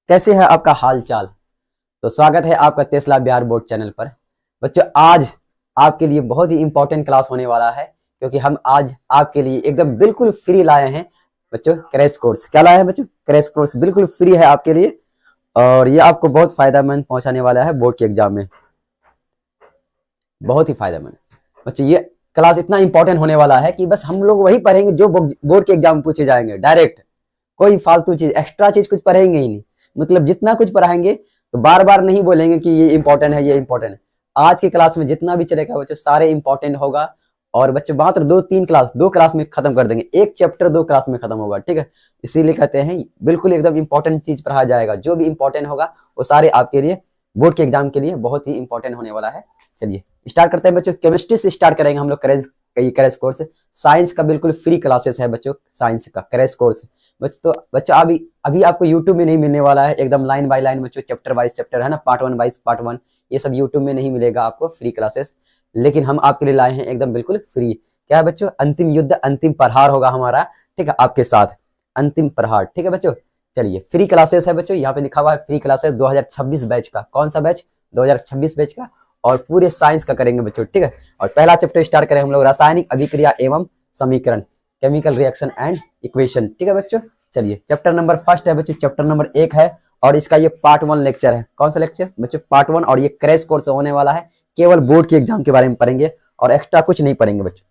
कैसे है आपका हाल चाल। तो स्वागत है आपका टेस्ला बिहार बोर्ड चैनल पर। बच्चों, आज आपके लिए बहुत ही इंपॉर्टेंट क्लास होने वाला है, क्योंकि हम आज आपके लिए एकदम बिल्कुल फ्री लाए हैं बच्चों क्रैश कोर्स। क्या लाए हैं बच्चों? क्रैश कोर्स बिल्कुल फ्री है आपके लिए, और ये आपको बहुत फायदेमंद पहुंचाने वाला है बोर्ड के एग्जाम में। बहुत ही फायदेमंद बच्चों, ये क्लास इतना इंपॉर्टेंट होने वाला है कि बस हम लोग वही पढ़ेंगे जो बोर्ड के एग्जाम में पूछे जाएंगे डायरेक्ट। कोई फालतू चीज, एक्स्ट्रा चीज कुछ पढ़ेंगे ही नहीं। मतलब जितना कुछ पढ़ाएंगे तो बार बार नहीं बोलेंगे कि ये इंपॉर्टेंट है, ये इंपॉर्टेंट है। आज की क्लास में जितना भी चलेगा बच्चों सारे इंपॉर्टेंट होगा, और बच्चे मात्र दो क्लास में खत्म कर देंगे। एक चैप्टर 2 क्लास में खत्म होगा, ठीक है। इसीलिए कहते हैं बिल्कुल एकदम इंपॉर्टेंट चीज पढ़ाया जाएगा। जो भी इंपॉर्टेंट होगा वो सारे आपके लिए बोर्ड के एग्जाम के लिए बहुत ही इंपॉर्टेंट होने वाला है। चलिए स्टार्ट करते हैं बच्चों। केमिस्ट्री से स्टार्ट करेंगे हम लोग क्रैश कोर्स। साइंस का बिल्कुल फ्री क्लासेस है बच्चों, साइंस का क्रैश कोर्स। बच्चों अभी आपको यूट्यूब में नहीं मिलने वाला है एकदम लाइन बाय लाइन बच्चों, चैप्टर वाइज चैप्टर है ना, पार्ट 1 वाइज पार्ट 1। ये सब यूट्यूब में नहीं मिलेगा आपको फ्री क्लासेस, लेकिन हम आपके लिए लाए हैं एकदम बिल्कुल फ्री। क्या है बच्चों? अंतिम युद्ध अंतिम प्रहार होगा हमारा, ठीक है, आपके साथ अंतिम प्रहार, ठीक है बच्चों। चलिए फ्री क्लासेस है बच्चों, यहाँ पे लिखा हुआ है फ्री क्लासेस 2026 बैच का। कौन सा बैच? 2026 बैच का, और पूरे साइंस का करेंगे बच्चों, ठीक है। और पहला चैप्टर स्टार्ट करें हम लोग, रासायनिक अभिक्रिया एवं समीकरण, केमिकल रिएक्शन एंड इक्वेशन, ठीक है बच्चों। चलिए चैप्टर नंबर फर्स्ट है बच्चों, चैप्टर नंबर 1 है, और इसका ये पार्ट 1 लेक्चर है। कौन सा लेक्चर बच्चों? पार्ट 1। और ये क्रैश कोर्स होने वाला है, केवल बोर्ड के एग्जाम के बारे में पढ़ेंगे और एक्स्ट्रा कुछ नहीं पढ़ेंगे बच्चों,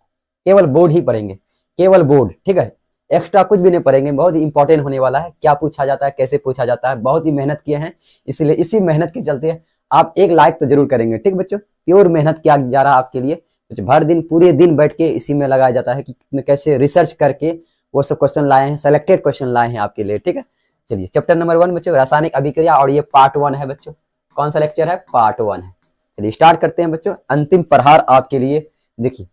केवल बोर्ड ही पढ़ेंगे, केवल बोर्ड, ठीक है। एक्स्ट्रा कुछ भी नहीं पढ़ेंगे। बहुत ही इंपॉर्टेंट होने वाला है, क्या पूछा जाता है, कैसे पूछा जाता है, बहुत ही मेहनत किए हैं, इसलिए इसी मेहनत के चलते आप एक लाइक तो जरूर करेंगे, ठीक बच्चों। प्योर मेहनत किया जा रहा है आपके लिए, भर दिन पूरे दिन बैठ के इसी में लगाया जाता है कि कैसे रिसर्च करके वो सब क्वेश्चन लाए हैं, सेलेक्टेड क्वेश्चन लाए हैं आपके लिए, ठीक है। चलिए चैप्टर नंबर 1 बच्चों, रासायनिक अभिक्रिया, और ये पार्ट 1 है बच्चों। कौन सा लेक्चर है? पार्ट 1 है। चलिए स्टार्ट करते हैं बच्चों, अंतिम प्रहार आपके लिए। देखिए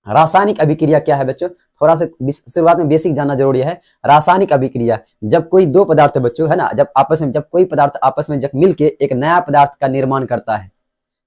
रासायनिक अभिक्रिया क्या है बच्चों, थोड़ा सा शुरुआत में बेसिक जानना जरूरी है। रासायनिक अभिक्रिया, जब कोई दो पदार्थ बच्चों है ना, जब कोई पदार्थ आपस में जब मिलके एक नया पदार्थ का निर्माण करता है,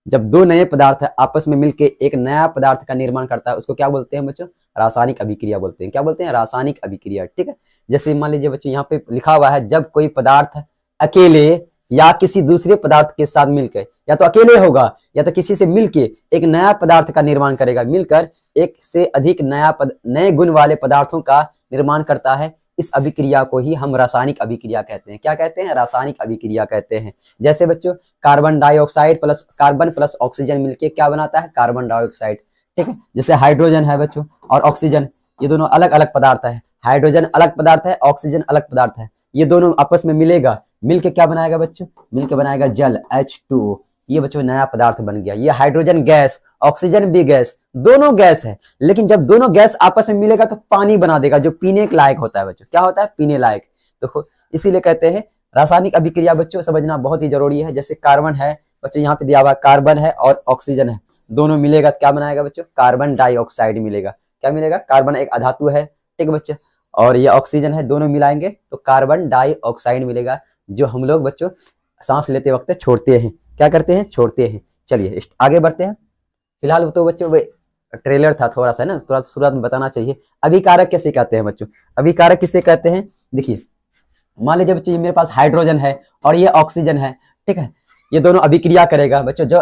जब दो नए पदार्थ आपस में मिलके एक नया पदार्थ का निर्माण करता है, उसको क्या बोलते हैं बच्चों? रासायनिक अभिक्रिया बोलते हैं। क्या बोलते हैं? रासायनिक अभिक्रिया, ठीक है। जैसे मान लीजिए बच्चों यहाँ पे लिखा हुआ है, जब कोई पदार्थ अकेले या किसी दूसरे पदार्थ के साथ मिलकर, या तो अकेले होगा या तो किसी से मिलके एक नया पदार्थ का निर्माण करेगा, मिलकर एक से अधिक नए गुण वाले पदार्थों का निर्माण करता है, इस अभिक्रिया को ही हम रासायनिक अभिक्रिया कहते हैं। क्या कहते हैं? रासायनिक अभिक्रिया कहते हैं। जैसे बच्चों carbon dioxide plus carbon plus oxygen मिलके क्या बनाता है? कार्बन डाइऑक्साइड, ठीक है। जैसे हाइड्रोजन है बच्चों और ऑक्सीजन, ये दोनों अलग अलग पदार्थ है। हाइड्रोजन अलग पदार्थ है, ऑक्सीजन अलग पदार्थ है। ये दोनों आपस में मिलेगा, मिलके क्या बनाएगा बच्चों? मिलके बनाएगा जल, H2O। ये बच्चों नया पदार्थ बन गया। ये हाइड्रोजन गैस, ऑक्सीजन भी गैस, दोनों गैस है, लेकिन जब दोनों गैस आपस में मिलेगा तो पानी बना देगा, जो पीने के लायक होता है बच्चों। क्या होता है? पीने लायक। तो इसीलिए कहते हैं रासायनिक अभिक्रिया बच्चों समझना बहुत ही जरूरी है। जैसे कार्बन है बच्चों, यहाँ पे दिया हुआ कार्बन है और ऑक्सीजन है, दोनों मिलेगा तो क्या बनाएगा बच्चों? कार्बन डाइऑक्साइड मिलेगा। क्या मिलेगा? कार्बन एक अधातु है, ठीक बच्चे, और ये ऑक्सीजन है, दोनों मिलाएंगे तो कार्बन डाइऑक्साइड मिलेगा, जो हम लोग बच्चों सांस लेते वक्त छोड़ते हैं। क्या करते हैं? छोड़ते हैं। चलिए आगे बढ़ते हैं। फिलहाल तो बच्चों वो ट्रेलर था थोड़ा सा ना, थोड़ा शुरुआत में बताना चाहिए। अभिकारक कैसे कहते हैं बच्चों? अभिकारक किसे कहते हैं? देखिए मान लीजिए बच्चों मेरे पास हाइड्रोजन है और ये ऑक्सीजन है, ठीक है। ये दोनों अभिक्रिया करेगा बच्चों। जो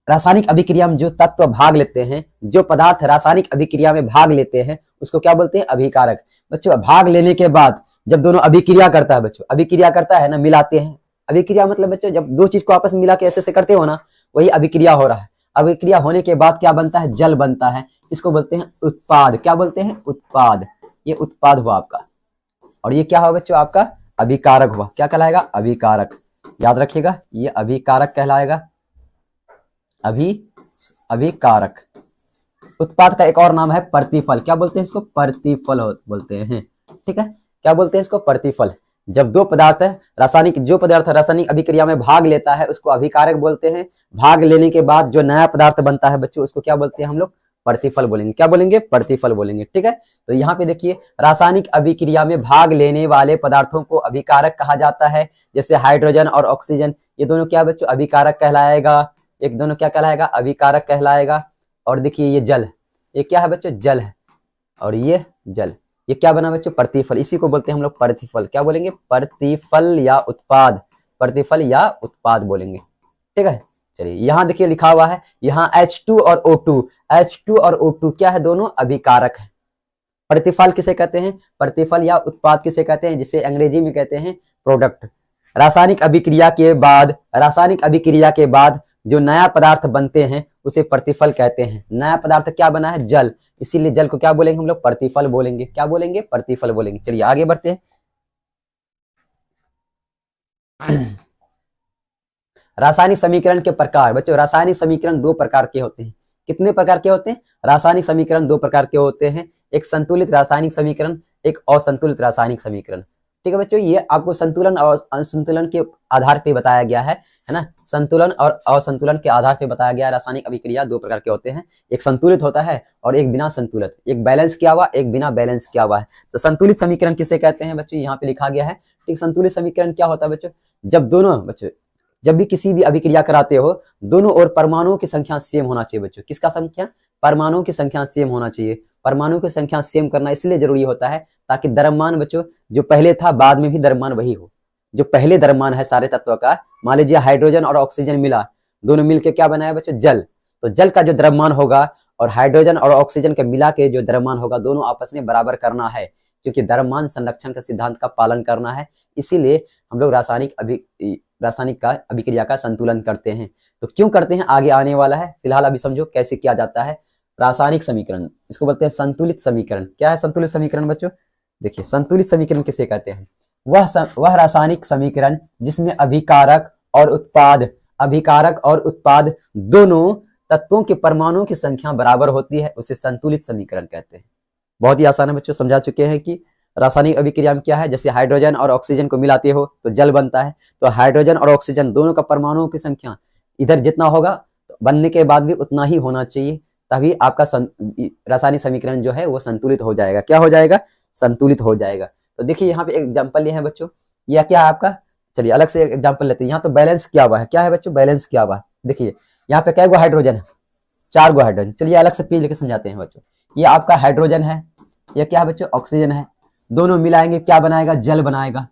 रासायनिक अभिक्रिया में जो तत्व भाग लेते हैं, जो पदार्थ रासायनिक अभिक्रिया में भाग लेते हैं, उसको क्या बोलते हैं? अभिकारक। बच्चों भाग लेने के बाद जब दोनों अभिक्रिया करता है बच्चों, अभिक्रिया करता है ना, मिलाते हैं। अभिक्रिया मतलब बच्चों जब दो चीज को आपस में मिला के ऐसे करते हो ना, वही अभिक्रिया हो रहा है। अभिक्रिया होने के बाद क्या बनता है? जल बनता है। इसको बोलते हैं उत्पाद। क्या बोलते हैं? उत्पाद। ये उत्पाद हुआ आपका, और ये क्या हुआ बच्चों? आपका अभिकारक हुआ। क्या कहलाएगा? अभिकारक। याद रखिएगा, ये अभिकारक कहलाएगा। अभिकारक। उत्पाद का एक और नाम है प्रतिफल। क्या बोलते हैं इसको? प्रतिफल बोलते हैं, ठीक है। क्या बोलते हैं इसको? प्रतिफल। जब दो पदार्थ है जो पदार्थ रासायनिक अभिक्रिया में भाग लेता है उसको अभिकारक बोलते हैं। भाग लेने के बाद जो नया पदार्थ बनता है बच्चों, उसको क्या बोलते हैं हम लोग? प्रतिफल बोलेंगे। क्या बोलेंगे? प्रतिफल बोलेंगे, ठीक है। तो यहाँ पे देखिए रासायनिक अभिक्रिया में भाग लेने वाले पदार्थों को अभिकारक कहा जाता है। जैसे हाइड्रोजन और ऑक्सीजन, ये दोनों क्या बच्चों? अभिकारक कहलाएगा। एक दोनों क्या कहलाएगा? अभिकारक कहलाएगा। और देखिए ये जल, ये क्या है बच्चों? जल है, और ये जल, ये क्या बना बच्चों, प्रतिफल। इसी को बोलते हैं हम लोग प्रतिफल। क्या बोलेंगे, प्रतिफल या उत्पाद, प्रतिफल या उत्पाद बोलेंगे। ठीक है, चलिए यहाँ देखिए लिखा हुआ है, यहाँ H2 और O2, H2 और O2 क्या है, दोनों अभिकारक है। प्रतिफल किसे कहते हैं, प्रतिफल या उत्पाद किसे कहते हैं, जिसे अंग्रेजी में कहते हैं प्रोडक्ट। रासायनिक अभिक्रिया के बाद, रासायनिक अभिक्रिया के बाद जो नया पदार्थ बनते हैं उसे प्रतिफल कहते हैं। नया पदार्थ क्या बना है, जल, इसीलिए जल को क्या बोलेंगे हम लोग, प्रतिफल बोलेंगे। क्या बोलेंगे, प्रतिफल बोलेंगे। चलिए आगे बढ़ते हैं। रासायनिक समीकरण के प्रकार। बच्चों रासायनिक समीकरण दो प्रकार के होते हैं। कितने प्रकार के होते हैं, रासायनिक समीकरण दो प्रकार के होते हैं, एक संतुलित रासायनिक समीकरण, एक असंतुलित रासायनिक समीकरण। ठीक है बच्चों, ये आपको संतुलन और असंतुलन के आधार पे बताया गया है ना। संतुलन और असंतुलन के आधार पे बताया गया। रासायनिक अभिक्रिया दो प्रकार के होते हैं, एक संतुलित होता है और एक बिना संतुलित, एक बैलेंस किया हुआ, एक बिना बैलेंस किया हुआ है। तो संतुलित समीकरण किसे कहते हैं बच्चों, यहाँ पे लिखा गया है। ठीक, संतुलित समीकरण क्या होता है बच्चों, जब दोनों बच्चों, जब भी किसी भी अभिक्रिया कराते हो, दोनों ओर परमाणुओं की संख्या सेम होना चाहिए बच्चों। किसका संख्या, परमाणुओं की संख्या सेम होना चाहिए। परमाणु की संख्या सेम करना इसलिए जरूरी होता है ताकि द्रव्यमान बच्चों जो पहले था बाद में भी द्रव्यमान वही हो। जो पहले द्रव्यमान है सारे तत्वों का, मान लीजिए हाइड्रोजन और ऑक्सीजन मिला, दोनों मिलके क्या बनाया बच्चों, जल। तो जल का जो द्रव्यमान होगा और हाइड्रोजन और ऑक्सीजन के मिला के जो द्रव्यमान होगा, दोनों आपस में बराबर करना है, क्योंकि द्रव्यमान संरक्षण का सिद्धांत का पालन करना है। इसीलिए हम लोग रासायनिक का अभिक्रिया का संतुलन करते हैं। तो क्यों करते हैं आगे आने वाला है, फिलहाल अभी समझो कैसे किया जाता है। रासायनिक समीकरण, इसको बोलते हैं संतुलित समीकरण। क्या है संतुलित समीकरण बच्चों, देखिए संतुलित समीकरण किसे कहते हैं, वह रासायनिक समीकरण जिसमें अभिकारक और उत्पाद, अभिकारक और उत्पाद दोनों तत्वों के परमाणुओं की संख्या बराबर होती है, उसे संतुलित समीकरण कहते हैं। बहुत ही आसान है बच्चों, समझा चुके हैं कि रासायनिक अभिक्रिया में क्या है, जैसे हाइड्रोजन और ऑक्सीजन को मिलाते हो तो जल बनता है। तो हाइड्रोजन और ऑक्सीजन दोनों का परमाणुओं की संख्या इधर जितना होगा तो बनने के बाद भी उतना ही होना चाहिए, तभी आपका रासायनिक समीकरण जो है वो संतुलित हो जाएगा। क्या हो जाएगा, संतुलित हो जाएगा। तो देखिए यहाँ पे एग्जाम्पल लिए है बच्चों, यह क्या है आपका, चलिए अलग से एग्जाम्पल लेते हैं। यहाँ तो बैलेंस किया हुआ है, क्या है बच्चों, बैलेंस किया हुआ है। देखिए यहाँ पे क्या गो हाइड्रोजन है, 4 गो हाइड्रोजन। चलिए अलग से पेज लेके समझाते हैं बच्चों। ये आपका हाइड्रोजन है, यह क्या है बच्चों, ऑक्सीजन है। दोनों मिलाएंगे क्या बनाएगा, जल बनाएगा।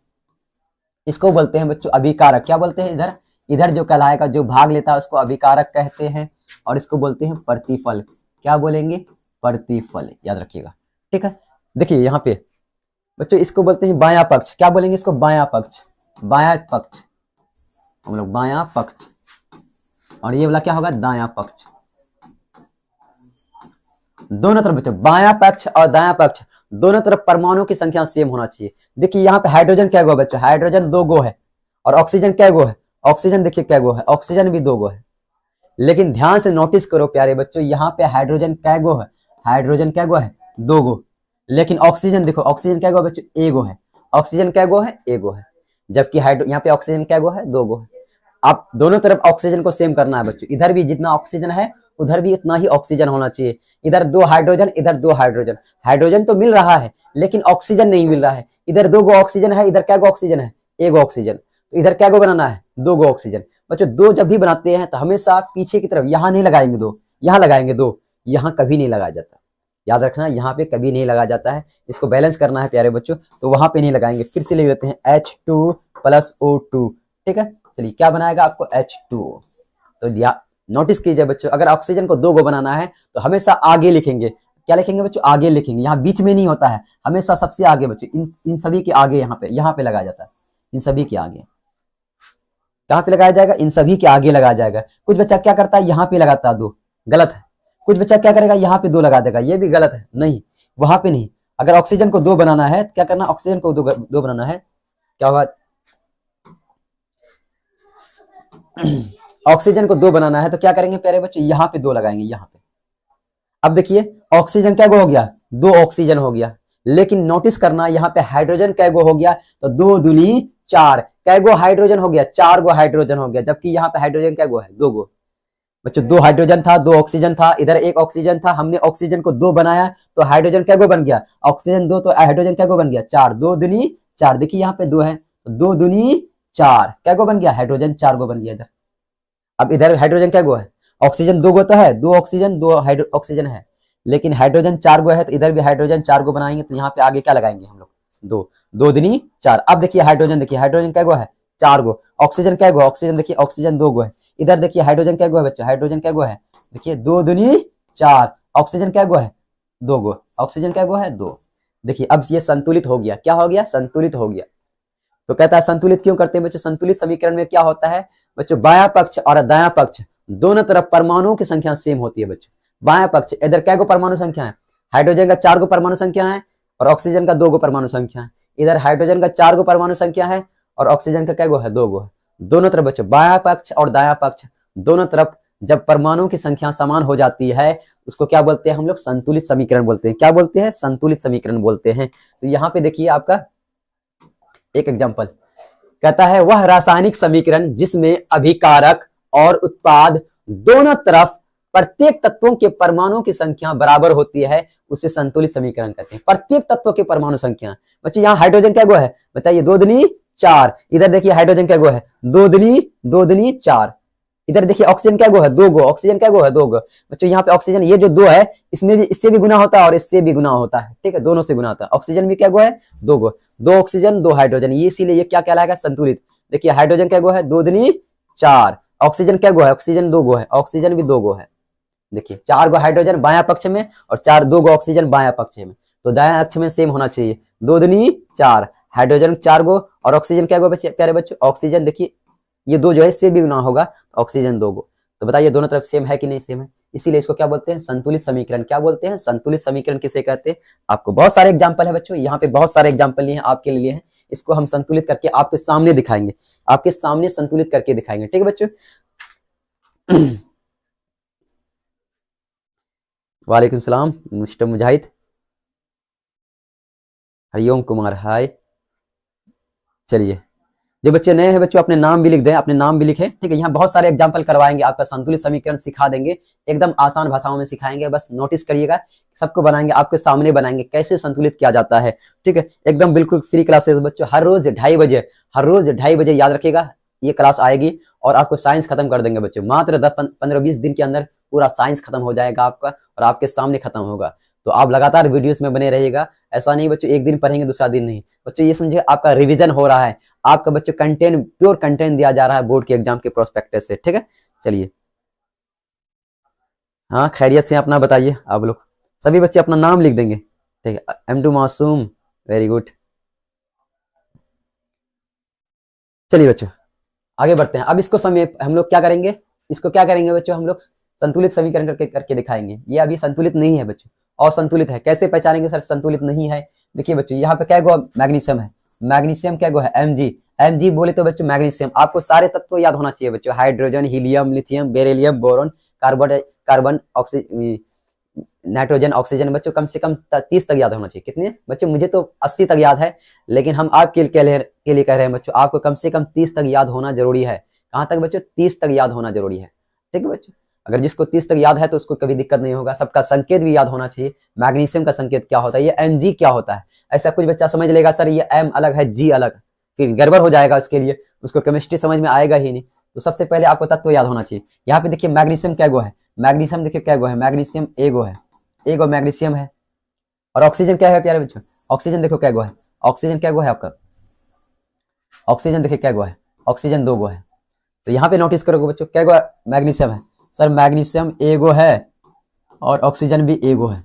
इसको बोलते हैं बच्चों अभिकारक। क्या बोलते हैं, इधर इधर जो कहलाएगा, जो भाग लेता है उसको अभिकारक कहते हैं, और इसको बोलते हैं प्रतिफल। क्या बोलेंगे, प्रतिफल, याद रखिएगा। ठीक है, देखिए यहाँ पे बच्चों इसको बोलते हैं बायां पक्ष। क्या बोलेंगे इसको, बायां पक्ष, बायां पक्ष, हम लोग बायां पक्ष। और ये वाला क्या होगा, दायां पक्ष। दोनों तरफ बच्चों, बायां पक्ष और दायां पक्ष दोनों तरफ परमाणुओं की संख्या सेम होना चाहिए। देखिए यहाँ पे हाइड्रोजन क्या गो बच्चों, हाइड्रोजन 2 गो है, और ऑक्सीजन क्या गो है, ऑक्सीजन देखिए क्या गो है, ऑक्सीजन भी 2 गो है। लेकिन ध्यान से नोटिस करो प्यारे बच्चों, यहाँ पे हाइड्रोजन क्या गो है, हाइड्रोजन क्या गो है, 2 गो। लेकिन ऑक्सीजन देखो, ऑक्सीजन क्या गो बच्चों, 1 गो है। ऑक्सीजन क्या गो है, 1 गो है। जबकि यहाँ पे ऑक्सीजन क्या गो है, 2 गो है। आप दोनों तरफ ऑक्सीजन को सेम करना है बच्चों, इधर भी जितना ऑक्सीजन है उधर भी इतना ही ऑक्सीजन होना चाहिए। इधर 2 हाइड्रोजन, इधर 2 हाइड्रोजन, हाइड्रोजन तो मिल रहा है लेकिन ऑक्सीजन नहीं मिल रहा है। इधर 2 गो ऑक्सीजन है, इधर क्या गो ऑक्सीजन है, 1 गो ऑक्सीजन। तो इधर क्या गो बनाना है, 2 गो ऑक्सीजन। बच्चों 2 जब भी बनाते हैं तो हमेशा पीछे की तरफ, यहाँ नहीं लगाएंगे 2, यहाँ लगाएंगे 2, यहाँ कभी नहीं लगाया जाता। याद रखना, यहाँ पे कभी नहीं लगाया जाता है। इसको बैलेंस करना है प्यारे बच्चों, तो वहां पे नहीं लगाएंगे। फिर से लिख देते हैं H2 + O2। ठीक है, चलिए क्या बनाएगा आपको, H2O। तो नोटिस कीजिए बच्चों, अगर ऑक्सीजन को 2 गो बनाना है तो हमेशा आगे लिखेंगे। क्या लिखेंगे बच्चों, आगे लिखेंगे। यहाँ बीच में नहीं होता है, हमेशा सबसे आगे बच्चों, इन सभी के आगे यहाँ पे लगाया जाता है। इन सभी के आगे कहाँ पे लगाया जाएगा, इन सभी के आगे लगाया जाएगा। कुछ बच्चा क्या करता है, यहाँ पे लगाता है 2, गलत है। कुछ बच्चा क्या करेगा, यहाँ पे 2 लगा देगा, ये भी गलत है। नहीं, वहां पे नहीं। अगर ऑक्सीजन को 2 बनाना है क्या करना, ऑक्सीजन को 2 बनाना है, क्या होगा, ऑक्सीजन को 2 बनाना है तो क्या करेंगे प्यारे बच्चों, यहाँ पे 2 लगाएंगे, यहाँ पे। अब देखिए ऑक्सीजन क्या गो हो गया, 2 ऑक्सीजन हो गया। लेकिन नोटिस करना, यहाँ पे हाइड्रोजन क्या गो हो गया, तो 2 दूनी 4, क्या गो हाइड्रोजन हो गया, 4 गो हाइड्रोजन हो गया। जबकि यहाँ पे हाइड्रोजन क्या गो है, 2 गो। बच्चों 2 हाइड्रोजन था, 2 ऑक्सीजन था, इधर 1 ऑक्सीजन था। हमने ऑक्सीजन को 2 बनाया तो हाइड्रोजन क्या गो बन गया, ऑक्सीजन 2 तो हाइड्रोजन क्या गो बन गया, 4। 2 दूनी 4, देखिए यहाँ पे 2 है, 2 दूनी 4, क्या गो बन गया, हाइड्रोजन 4 गो बन गया इधर। अब इधर हाइड्रोजन क्या गो है, ऑक्सीजन 2 गो तो है, 2 ऑक्सीजन 2 ऑक्सीजन है। लेकिन हाइड्रोजन 4 गो है तो इधर भी हाइड्रोजन 4 गो बनाएंगे, तो यहाँ पे आगे क्या लगाएंगे हम लोग, 2, 2 दूनी 4। अब देखिए हाइड्रोजन, देखिए हाइड्रोजन क्या गो है, 4 गो। ऑक्सीजन क्या गो, ऑक्सीजन देखिए ऑक्सीजन 2 गो है। इधर देखिए हाइड्रोजन क्या गो है बच्चों, हाइड्रोजन क्या गो है, देखिए 2 दूनी 4। ऑक्सीजन क्या गो है, 2 गो। ऑक्सीजन क्या गो है, 2। देखिए अब ये संतुलित हो गया, क्या हो गया, संतुलित हो गया। तो कहता है संतुलित क्यों करते हैं बच्चों, संतुलित समीकरण में क्या होता है बच्चों, बायां पक्ष और दायां पक्ष दोनों तरफ परमाणुओं की संख्या सेम होती है बच्चों। बायां पक्ष इधर क्या गो परमाणु संख्या है, हाइड्रोजन का 4 गो परमाणु संख्या है और ऑक्सीजन का 2 गो परमाणु संख्या है। इधर हाइड्रोजन का 4 गो परमाणु संख्या है और ऑक्सीजन का क्या गो है, 2 गो है। दोनों तरफ बच्चों बायां पक्ष और दायां पक्ष दोनों तरफ जब परमाणुओं की संख्या समान हो जाती है उसको क्या बोलते हैं हम लोग, संतुलित समीकरण बोलते हैं। क्या बोलते हैं, संतुलित समीकरण बोलते हैं। तो यहाँ पे देखिए आपका एक एग्जांपल कहता है, वह रासायनिक समीकरण जिसमें अभिकारक और उत्पाद दोनों तरफ प्रत्येक तत्वों के परमाणुओं की संख्या बराबर होती है उसे संतुलित समीकरण कहते हैं। प्रत्येक तत्वों के परमाणु संख्या, बच्चे यहाँ हाइड्रोजन क्या गो है बताइए, 2 दूनी 4। इधर देखिए हाइड्रोजन क्या गो है, 2 दूनी 4। इधर देखिए ऑक्सीजन क्या गो है, 2 गो। ऑक्सीजन क्या गो है, 2 गो। बच्चों यहाँ पे ऑक्सीजन ये जो 2 है इसमें भी, इससे भी गुना होता है और इससे भी गुना होता है, ठीक है, दोनों से गुना होता है। ऑक्सीजन भी क्या गो है, 2 गो। 2 ऑक्सीजन 2 हाइड्रोजन, ये इसीलिए ये क्या कहलाएगा, संतुलित। देखिए हाइड्रोजन क्या गो है, 2 दूनी 4। ऑक्सीजन क्या गो है, ऑक्सीजन 2 गो है, ऑक्सीजन भी 2 गो है। देखिए 4 गो हाइड्रोजन बायां पक्ष में और 2 गो ऑक्सीजन बायां पक्ष में, तो दायां अक्ष में सेम होना चाहिए। 2 दूनी 4, हाइड्रोजन 4 गो और ऑक्सीजन क्या गो प्यारे बच्चों, ऑक्सीजन देखिए ये 2 जो है इससे भी गुना होगा, ऑक्सीजन 2 गो। तो बताइए दोनों तरफ सेम है कि नहीं, सेम है, इसीलिए इसको क्या बोलते हैं, संतुलित समीकरण। क्या बोलते हैं, संतुलित समीकरण किसे कहते हैं। आपको बहुत सारे एग्जांपल है बच्चों, यहाँ पे बहुत सारे एग्जांपल लिए हैं आपके लिए हैं। इसको हम संतुलित करके आपके सामने दिखाएंगे, आपके सामने संतुलित करके दिखाएंगे, ठीक है बच्चों। वालेकुम सलाम मिस्टर मुजाहिद, हरिओम कुमार, हाय। चलिए जो बच्चे नए हैं बच्चों अपने नाम भी लिख दें, अपने नाम भी लिखें, ठीक है। यहाँ बहुत सारे एग्जांपल करवाएंगे, आपका संतुलित समीकरण सिखा देंगे, एकदम आसान भाषाओं में सिखाएंगे। बस नोटिस करिएगा, सबको बनाएंगे, आपके सामने बनाएंगे कैसे संतुलित किया जाता है, ठीक है। एकदम बिल्कुल फ्री क्लासेस बच्चों, हर रोज 2:30 बजे, हर रोज 2:30 बजे याद रखिएगा ये क्लास आएगी और आपको साइंस खत्म कर देंगे बच्चों। मात्र 10-15-20 दिन के अंदर पूरा साइंस खत्म हो जाएगा आपका और आपके सामने खत्म होगा। तो आप लगातार वीडियोस में बने रहिएगा, ऐसा नहीं बच्चों एक दिन पढ़ेंगे दूसरा दिन नहीं। बच्चों ये समझे आपका रिवीजन हो रहा है, आपका बच्चों कंटेंट, प्योर कंटेंट दिया जा रहा है बोर्ड के एग्जाम के प्रोस्पेक्टस से, ठीक है। चलिए हाँ खैरियत से अपना बताइए, आप लोग सभी बच्चे अपना नाम लिख देंगे, ठीक है। M2 मासूम, वेरी गुड। चलिए बच्चों आगे बढ़ते हैं। अब इसको समय हम लोग क्या करेंगे, इसको क्या करेंगे बच्चों, हम लोग संतुलित समीकरण करके दिखाएंगे। ये अभी संतुलित नहीं है बच्चों, और संतुलित है। कैसे पहचानेंगे सर संतुलित नहीं है, देखिए बच्चों यहाँ पे क्या गो मैग्नीशियम है, मैग्नीशियम क्या गो है Mg बोले तो बच्चों मैग्नीशियम। आपको सारे तत्व याद होना चाहिए बच्चों, hydrogen, helium, lithium, beryllium, boron, carbon, nitrogen, oxygen. बच्चों कम से कम 30 तक याद होना चाहिए। कितने बच्चों, मुझे तो 80 तक याद है, लेकिन हम आपके लिए कह रहे हैं बच्चों, आपको कम से कम 30 तक याद होना जरूरी है। कहाँ तक बच्चों, 30 तक याद होना जरूरी है, ठीक है बच्चों। अगर जिसको 30 तक याद है तो उसको कभी दिक्कत नहीं होगा। सबका संकेत भी याद होना चाहिए, मैग्नीशियम का संकेत क्या होता है, ये Mg क्या होता है। ऐसा कुछ बच्चा समझ लेगा सर ये M अलग है G अलग, फिर गड़बड़ हो जाएगा, उसके लिए उसको केमिस्ट्री समझ में आएगा ही नहीं। तो सबसे पहले आपको तत्व याद होना चाहिए। यहाँ पे देखिए मैग्नीशियम क्या गो है, मैग्नीशियम देखिए क्या गो है, मैग्नीशियम एगो है, एगो मैग्नीशियम है। और ऑक्सीजन क्या है प्यारे बच्चों, ऑक्सीजन देखो क्या गो है, ऑक्सीजन क्या गो है आपका, ऑक्सीजन देखिए क्या गो है, ऑक्सीजन 2 गो है। तो यहाँ पे नोटिस करोगे बच्चों क्या गो है, मैग्नीशियम है। सर मैग्नीशियम एगो है और ऑक्सीजन भी एगो है,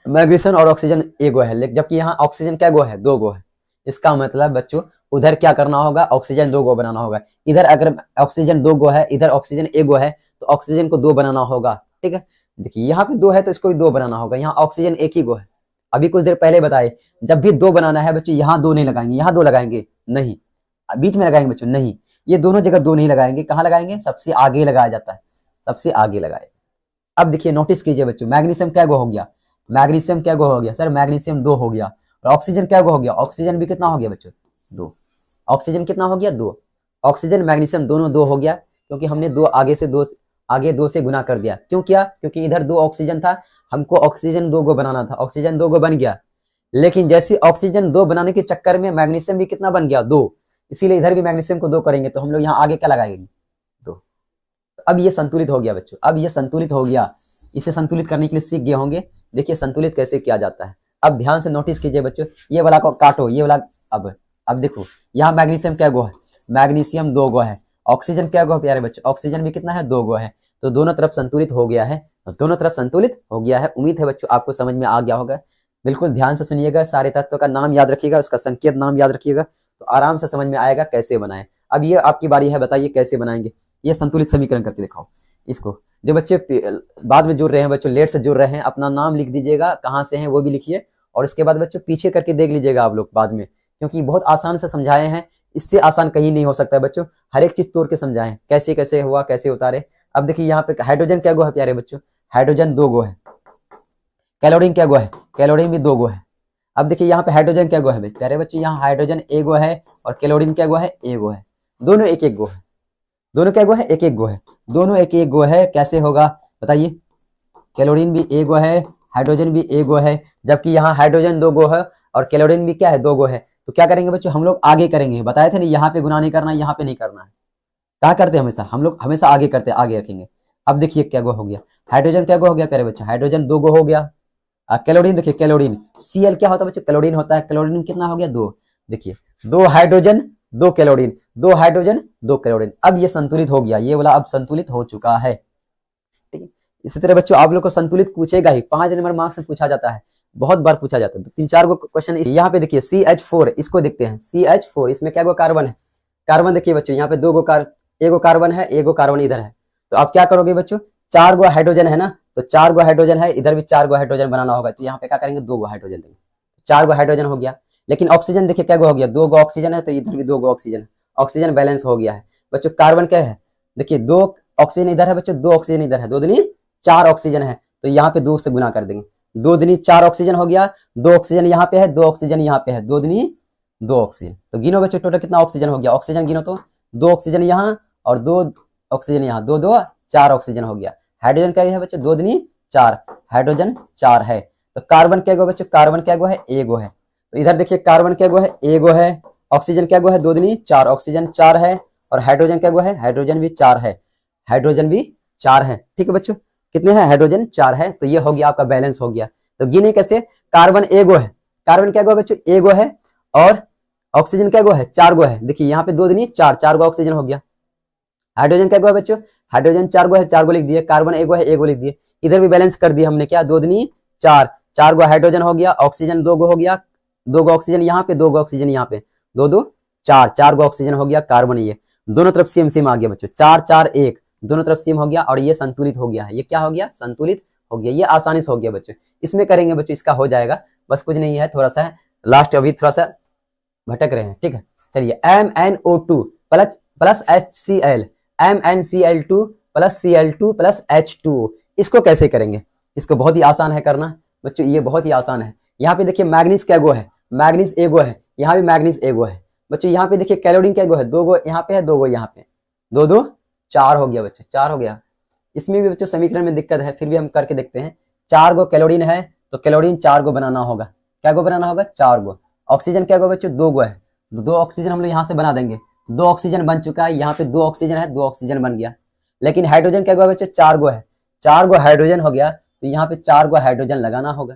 मैग्नीशियम और ऑक्सीजन एगो है, लेकिन जबकि यहाँ ऑक्सीजन क्या गो है, 2 गो है। इसका मतलब बच्चों उधर क्या करना होगा, ऑक्सीजन 2 गो बनाना होगा। इधर अगर ऑक्सीजन 2 गो है, इधर ऑक्सीजन एगो है, तो ऑक्सीजन को 2 बनाना होगा, ठीक है। देखिए यहाँ पे 2 है तो इसको भी 2 बनाना होगा। यहाँ ऑक्सीजन 1 ही गो है। अभी कुछ देर पहले बताए, जब भी 2 बनाना है बच्चों यहाँ 2 नहीं लगाएंगे, यहाँ 2 लगाएंगे नहीं, बीच में लगाएंगे बच्चों नहीं, ये दोनों जगह 2 नहीं लगाएंगे। कहाँ लगाएंगे, सबसे आगे लगाया जाता है, सबसे आगे लगाए। अब देखिए नोटिस कीजिए बच्चों, मैग्नीशियम क्या गो हो गया, मैग्नीशियम क्या गो हो गया सर, मैग्नीशियम 2 हो गया। और ऑक्सीजन क्या गो हो गया, ऑक्सीजन भी कितना हो गया बच्चों, 2। ऑक्सीजन कितना हो गया, 2। ऑक्सीजन मैग्नीशियम दोनों 2 हो गया, क्योंकि हमने 2 आगे 2 से गुना कर दिया। क्यों किया, क्योंकि इधर 2 ऑक्सीजन था, हमको ऑक्सीजन 2 गो बनाना था, ऑक्सीजन 2 गो बन गया। लेकिन जैसे ऑक्सीजन 2 बनाने के चक्कर में मैग्नीशियम भी कितना बन गया, 2। इसीलिए इधर भी मैग्नीशियम को 2 करेंगे, तो हम लोग यहाँ आगे क्या लगाएंगे, 2। अब ये संतुलित हो गया बच्चों, अब ये संतुलित हो गया, इसे संतुलित करने के लिए सीख गए होंगे। देखिए संतुलित कैसे किया जाता है। अब ध्यान से नोटिस कीजिए बच्चों, ये वाला को काटो, ये वाला। अब देखो यहाँ मैग्नीशियम क्या गो है, मैग्नीशियम 2 गो है। ऑक्सीजन क्या गो है प्यारे बच्चों, ऑक्सीजन भी कितना है, 2 गो है। तो दोनों तरफ संतुलित हो गया है, दोनों तरफ संतुलित हो गया है। उम्मीद है बच्चों आपको समझ में आ गया होगा। बिल्कुल ध्यान से सुनिएगा, सारे तत्वों का नाम याद रखिएगा, उसका संकेत नाम याद रखिएगा, तो आराम से समझ में आएगा कैसे बनाएं। अब ये आपकी बारी है, बताइए कैसे बनाएंगे। ये संतुलित समीकरण करके दिखाओ इसको। जो बच्चे बाद में जुड़ रहे हैं, बच्चों लेट से जुड़ रहे हैं, अपना नाम लिख दीजिएगा, कहाँ से हैं वो भी लिखिए, और इसके बाद बच्चों पीछे करके देख लीजिएगा आप लोग बाद में, क्योंकि बहुत आसान से समझाए हैं। इससे आसान कहीं नहीं हो सकता है बच्चों, हर एक चीज तोड़ के समझाएं, कैसे कैसे हुआ, कैसे उतारे। अब देखिए यहाँ पे हाइड्रोजन क्या गो है प्यारे बच्चों, हाइड्रोजन 2 गो है। कैलोरीन क्या गो है, कैलोरीन भी 2 गो है। अब देखिए यहाँ पे हाइड्रोजन क्या गो है प्यारे बच्चों, यहाँ हाइड्रोजन 1 गो है और कैलोरीन क्या गो है, 1 गो है। दोनों 1-1 गो है, दोनों क्या गो है, 1-1 गो है, दोनों 1-1 गो है। कैसे होगा बताइए, कैलोरीन भी 1 गो है, हाइड्रोजन भी 1 गो है, जबकि यहाँ हाइड्रोजन 2 गो है और कैलोरीन भी क्या है, 2 गो है। तो क्या करेंगे बच्चों, हम लोग आगे करेंगे, बताए थे ना, यहाँ पे गुना नहीं करना, यहाँ पे नहीं करना है। क्या करते हैं हमेशा हम लोग, हमेशा आगे करते हैं, आगे रखेंगे। अब देखिए क्या गो हो गया, हाइड्रोजन क्या गो हो गया प्यारे बच्चों, हाइड्रोजन 2 गो हो गया। कैलोरीन देखिए, कैलोरीन Cl क्या होता है बच्चों, कैलोरीन होता है। कैलोरीन कितना हो गया, 2। देखिए 2 हाइड्रोजन 2 कैलोरीन, 2 हाइड्रोजन 2 कैलोरीन। अब ये संतुलित हो गया, ये वाला अब संतुलित हो चुका है। ठीक है, इसी तरह बच्चों आप लोग को संतुलित पूछेगा ही, 5 नंबर मार्क्स में पूछा जाता है, बहुत बार पूछा जाता है। तो 3-4 गो क्वेश्चन यहाँ पे देखिए, CH4 इसको देखते हैं, CH4 इसमें क्या गो कार्बन है, कार्बन देखिए बच्चों यहाँ पे 2 गो एक गो कार्बन है, 1 गो कार्बन इधर है। तो आप क्या करोगे बच्चों, 4 गो हाइड्रोजन है ना, तो 4 गो हाइड्रोजन है, इधर भी 4 गो हाइड्रोजन बनाना होगा। तो यहाँ पे क्या करेंगे, 2 गो हाइड्रोजन देंगे, 4 गो हाइड्रोजन हो गया। लेकिन ऑक्सीजन देखिए क्या गो हो गया, 2 गो ऑक्सीजन है, तो इधर भी 2 गो ऑक्सीजन है, ऑक्सीजन बैलेंस हो गया है। बच्चों कार्बन क्या है, देखिए 2 ऑक्सीजन इधर है बच्चों, 2 ऑक्सीजन इधर है, 2 दूनी 4 ऑक्सीजन है, तो यहाँ पे 2 से गुना कर देंगे, 2 दूनी 4 ऑक्सीजन हो गया, 2 ऑक्सीजन यहाँ पे है, 2 ऑक्सीजन यहाँ पे है, 2 दूनी 2 ऑक्सीजन। तो गिनो बच्चों टोटल कितना ऑक्सीजन हो गया, ऑक्सीजन गिनो तो 2 ऑक्सीजन यहाँ और 2 ऑक्सीजन यहाँ, 2 2 4 ऑक्सीजन हो गया। हाइड्रोजन क्या है बच्चों, 2 दूनी 4, हाइड्रोजन 4 है। तो कार्बन क्या गो बच्चों, कार्बन क्या गो है, 1 गो है। तो इधर देखिए कार्बन क्या गो है, 1 गो है। ऑक्सीजन क्या गो है, 2 दूनी 4, ऑक्सीजन 4 है। और हाइड्रोजन क्या गो है, हाइड्रोजन भी 4 है, हाइड्रोजन भी 4 है। ठीक है बच्चों, कितने हैं, हाइड्रोजन 4 है। तो ये हो गया आपका बैलेंस हो गया। तो गिने कैसे, कार्बन 1 गो है, कार्बन क्या गो है बच्चों, 1 गो है, और ऑक्सीजन क्या गो है, 4 गो है। देखिए यहाँ पे 2 दूनी 4, 4 गो ऑक्सीजन हो गया। हाइड्रोजन क्या गो है बच्चों, हाइड्रोजन 4 गो है, 4 गो लिख दिए। कार्बन 1 गो है, 1 गो लिख दिए। इधर भी बैलेंस कर दिया हमने, क्या 2 दूनी 4, 4 गो हाइड्रोजन हो गया, ऑक्सीजन 2 गो हो गया, 2 गो ऑक्सीजन यहाँ पे, 2 गो ऑक्सीजन यहाँ पे, 2 2 4, 4 गो ऑक्सीजन हो गया। कार्बन ये दोनों तरफ सेम सेम आ गया बच्चों, 4 4 1 दोनों तरफ सेम हो गया, और ये संतुलित हो गया है। ये क्या हो गया, संतुलित हो गया। ये आसानी से हो गया बच्चों, इसमें करेंगे बच्चों, इसका हो जाएगा, बस कुछ नहीं है, थोड़ा सा लास्ट अभी थोड़ा सा भटक रहे हैं। ठीक है, चलिए MnO2 plus HCl, MnCl2 plus Cl2 plus H2O, इसको कैसे करेंगे, इसको बहुत ही आसान है करना बच्चों, ये बहुत ही आसान है। यहाँ पे देखिए मैग्नीज क्या गो है, मैग्नीज 1 गो है, यहाँ भी मैग्नीज 1 गो है बच्चों। यहाँ पे देखिए कैलोरीन क्या गो है, 2 गो यहाँ पे है, 2 गो यहाँ पे, 2 2 4 हो गया बच्चों, 4 हो गया। इसमें भी बच्चों समीकरण में दिक्कत है, फिर भी हम करके देखते हैं। 4 गो कैलोरीन है, तो कैलोरीन 4 गो बनाना होगा, क्या गो बनाना होगा, 4 गो। ऑक्सीजन क्या गो बच्चों, 2 गो है, 2 ऑक्सीजन हम लोग यहाँ से बना देंगे, 2 ऑक्सीजन बन चुका है। यहाँ पे 2 ऑक्सीजन है, 2 ऑक्सीजन बन गया। लेकिन हाइड्रोजन क्या गो बच्चों, 4 गो है, 4 गो हाइड्रोजन हो गया, तो यहाँ पे 4 गो हाइड्रोजन लगाना होगा,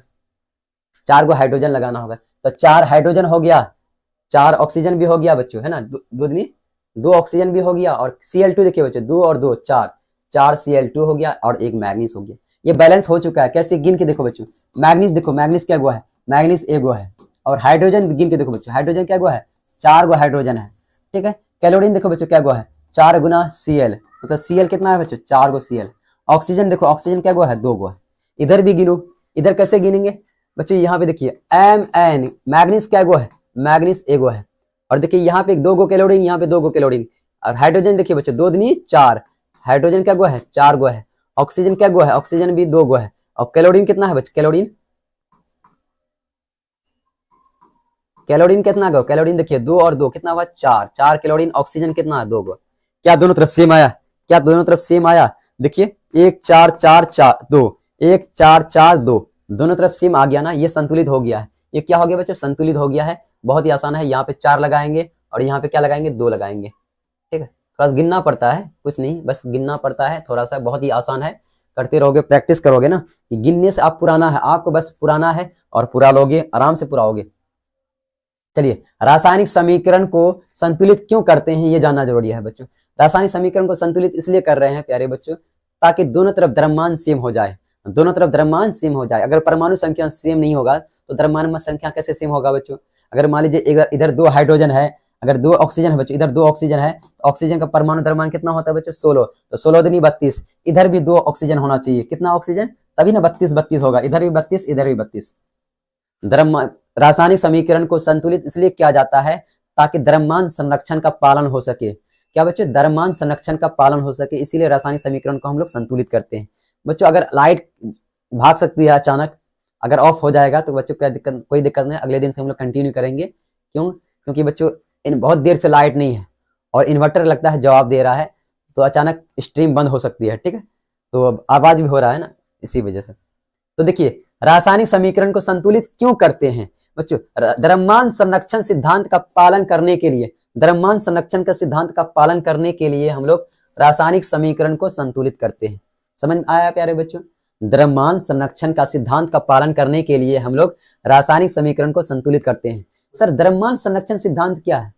4 गो हाइड्रोजन लगाना होगा। तो 4 हाइड्रोजन हो गया, 4 ऑक्सीजन भी हो गया बच्चों, है ना, 2 ऑक्सीजन भी हो गया, और Cl2 देखिए बच्चों, 2 और 2 4, 4 Cl2 हो गया, और 1 मैग्नीज हो गया। ये बैलेंस हो चुका है। कैसे गिन के देखो बच्चों, मैग्नीज देखो, मैग्नीज क्या गो है, मैग्नीज 1 गो है। और हाइड्रोजन गिन के देखो बच्चों, हाइड्रोजन क्या गो है, 4 गो हाइड्रोजन है। ठीक है, कैलोरीन देखो बच्चों क्या गो है, 4 गुना Cl, मतलब Cl कितना है बच्चों, 4 गो Cl। ऑक्सीजन देखो, ऑक्सीजन क्या गो है, 2 गो है। इधर भी गिनो, इधर कैसे गिनेंगे बच्चों, यहाँ पे देखिए Mn, मैग्नीज क्या गो है, मैग्नीज 1 गो है। और देखिए यहाँ पे 2 गो कैलोरीन, यहाँ पे 2 गो कैलोरीन। और हाइड्रोजन देखिए बच्चों, 2 दूनी 4, हाइड्रोजन क्या गो है, 4 गो है। ऑक्सीजन क्या गो है, ऑक्सीजन भी 2 गो है। और कैलोरीन कितना है बच्चों, कैलोरीन, कैलोरीन कितना गो, कैलोरीन देखिए 2 और 2 कितना हुआ, 4, 4 कैलोरीन। ऑक्सीजन कितना है, 2 गो। क्या दोनों तरफ सेम आया, क्या दोनों तरफ सेम आया, देखिए 1 4 4 4 2, 1 4 4 2, दोनों तरफ सेम आ गया ना, ये संतुलित हो गया है। ये क्या हो गया बच्चों, संतुलित हो गया है। बहुत ही आसान है, यहाँ पे 4 लगाएंगे और यहाँ पे क्या लगाएंगे, 2 लगाएंगे। ठीक है, थोड़ा गिनना पड़ता है, कुछ नहीं, बस गिनना पड़ता है थोड़ा सा, बहुत ही आसान है। करते रहोगे, प्रैक्टिस करोगे ना कि गिनने से आप पुराना है, आपको बस पुराना है और पूरा लोगे, आराम से पूरा होगे। चलिए, रासायनिक समीकरण को संतुलित क्यों करते हैं ये जानना जरूरी है बच्चों। रासायनिक समीकरण को संतुलित इसलिए कर रहे हैं प्यारे बच्चों ताकि दोनों तरफ द्रव्यमान सेम हो जाए, दोनों तरफ द्रव्यमान सेम हो जाए। अगर परमाणु संख्या सेम नहीं होगा तो द्रव्यमान संख्या कैसे सेम होगा बच्चों। अगर मान लीजिए इधर 2 हाइड्रोजन है, अगर 2 ऑक्सीजन है बच्चों, इधर 2 ऑक्सीजन है, तो ऑक्सीजन का परमाणु द्रव्यमान कितना होता है बच्चों 16, तो 16 दूनी 32, इधर भी 2 ऑक्सीजन होना चाहिए, कितना ऑक्सीजन, तभी ना 32 होगा, इधर भी 32 इधर भी 32। द्रव्यमान रासायनिक समीकरण को संतुलित इसलिए किया जाता है ताकि द्रव्यमान संरक्षण का पालन हो सके। क्या बच्चों, द्रव्यमान संरक्षण का पालन हो सके, इसीलिए रासायनिक समीकरण को हम लोग संतुलित करते हैं बच्चों। अगर लाइट भाग सकती है अचानक, अगर ऑफ हो जाएगा तो बच्चों कोई दिक्कत नहीं, अगले दिन से हम लोग कंटिन्यू करेंगे। क्यों, क्योंकि बच्चों बहुत देर से लाइट नहीं है और इन्वर्टर लगता है जवाब दे रहा है, तो अचानक स्ट्रीम बंद हो सकती है, ठीक है, तो आवाज भी हो रहा है ना, इसी वजह से। तो देखिए, रासायनिक समीकरण को संतुलित क्यों करते हैं बच्चों, द्रव्यमान संरक्षण सिद्धांत का पालन करने के लिए, द्रव्यमान संरक्षण का सिद्धांत का पालन करने के लिए हम लोग रासायनिक समीकरण को संतुलित करते हैं। समझ में आया प्यारे बच्चों, द्रव्यमान संरक्षण का सिद्धांत का पालन करने के लिए हम लोग रासायनिक समीकरण को संतुलित करते हैं। सर, द्रव्यमान संरक्षण सिद्धांत क्या है,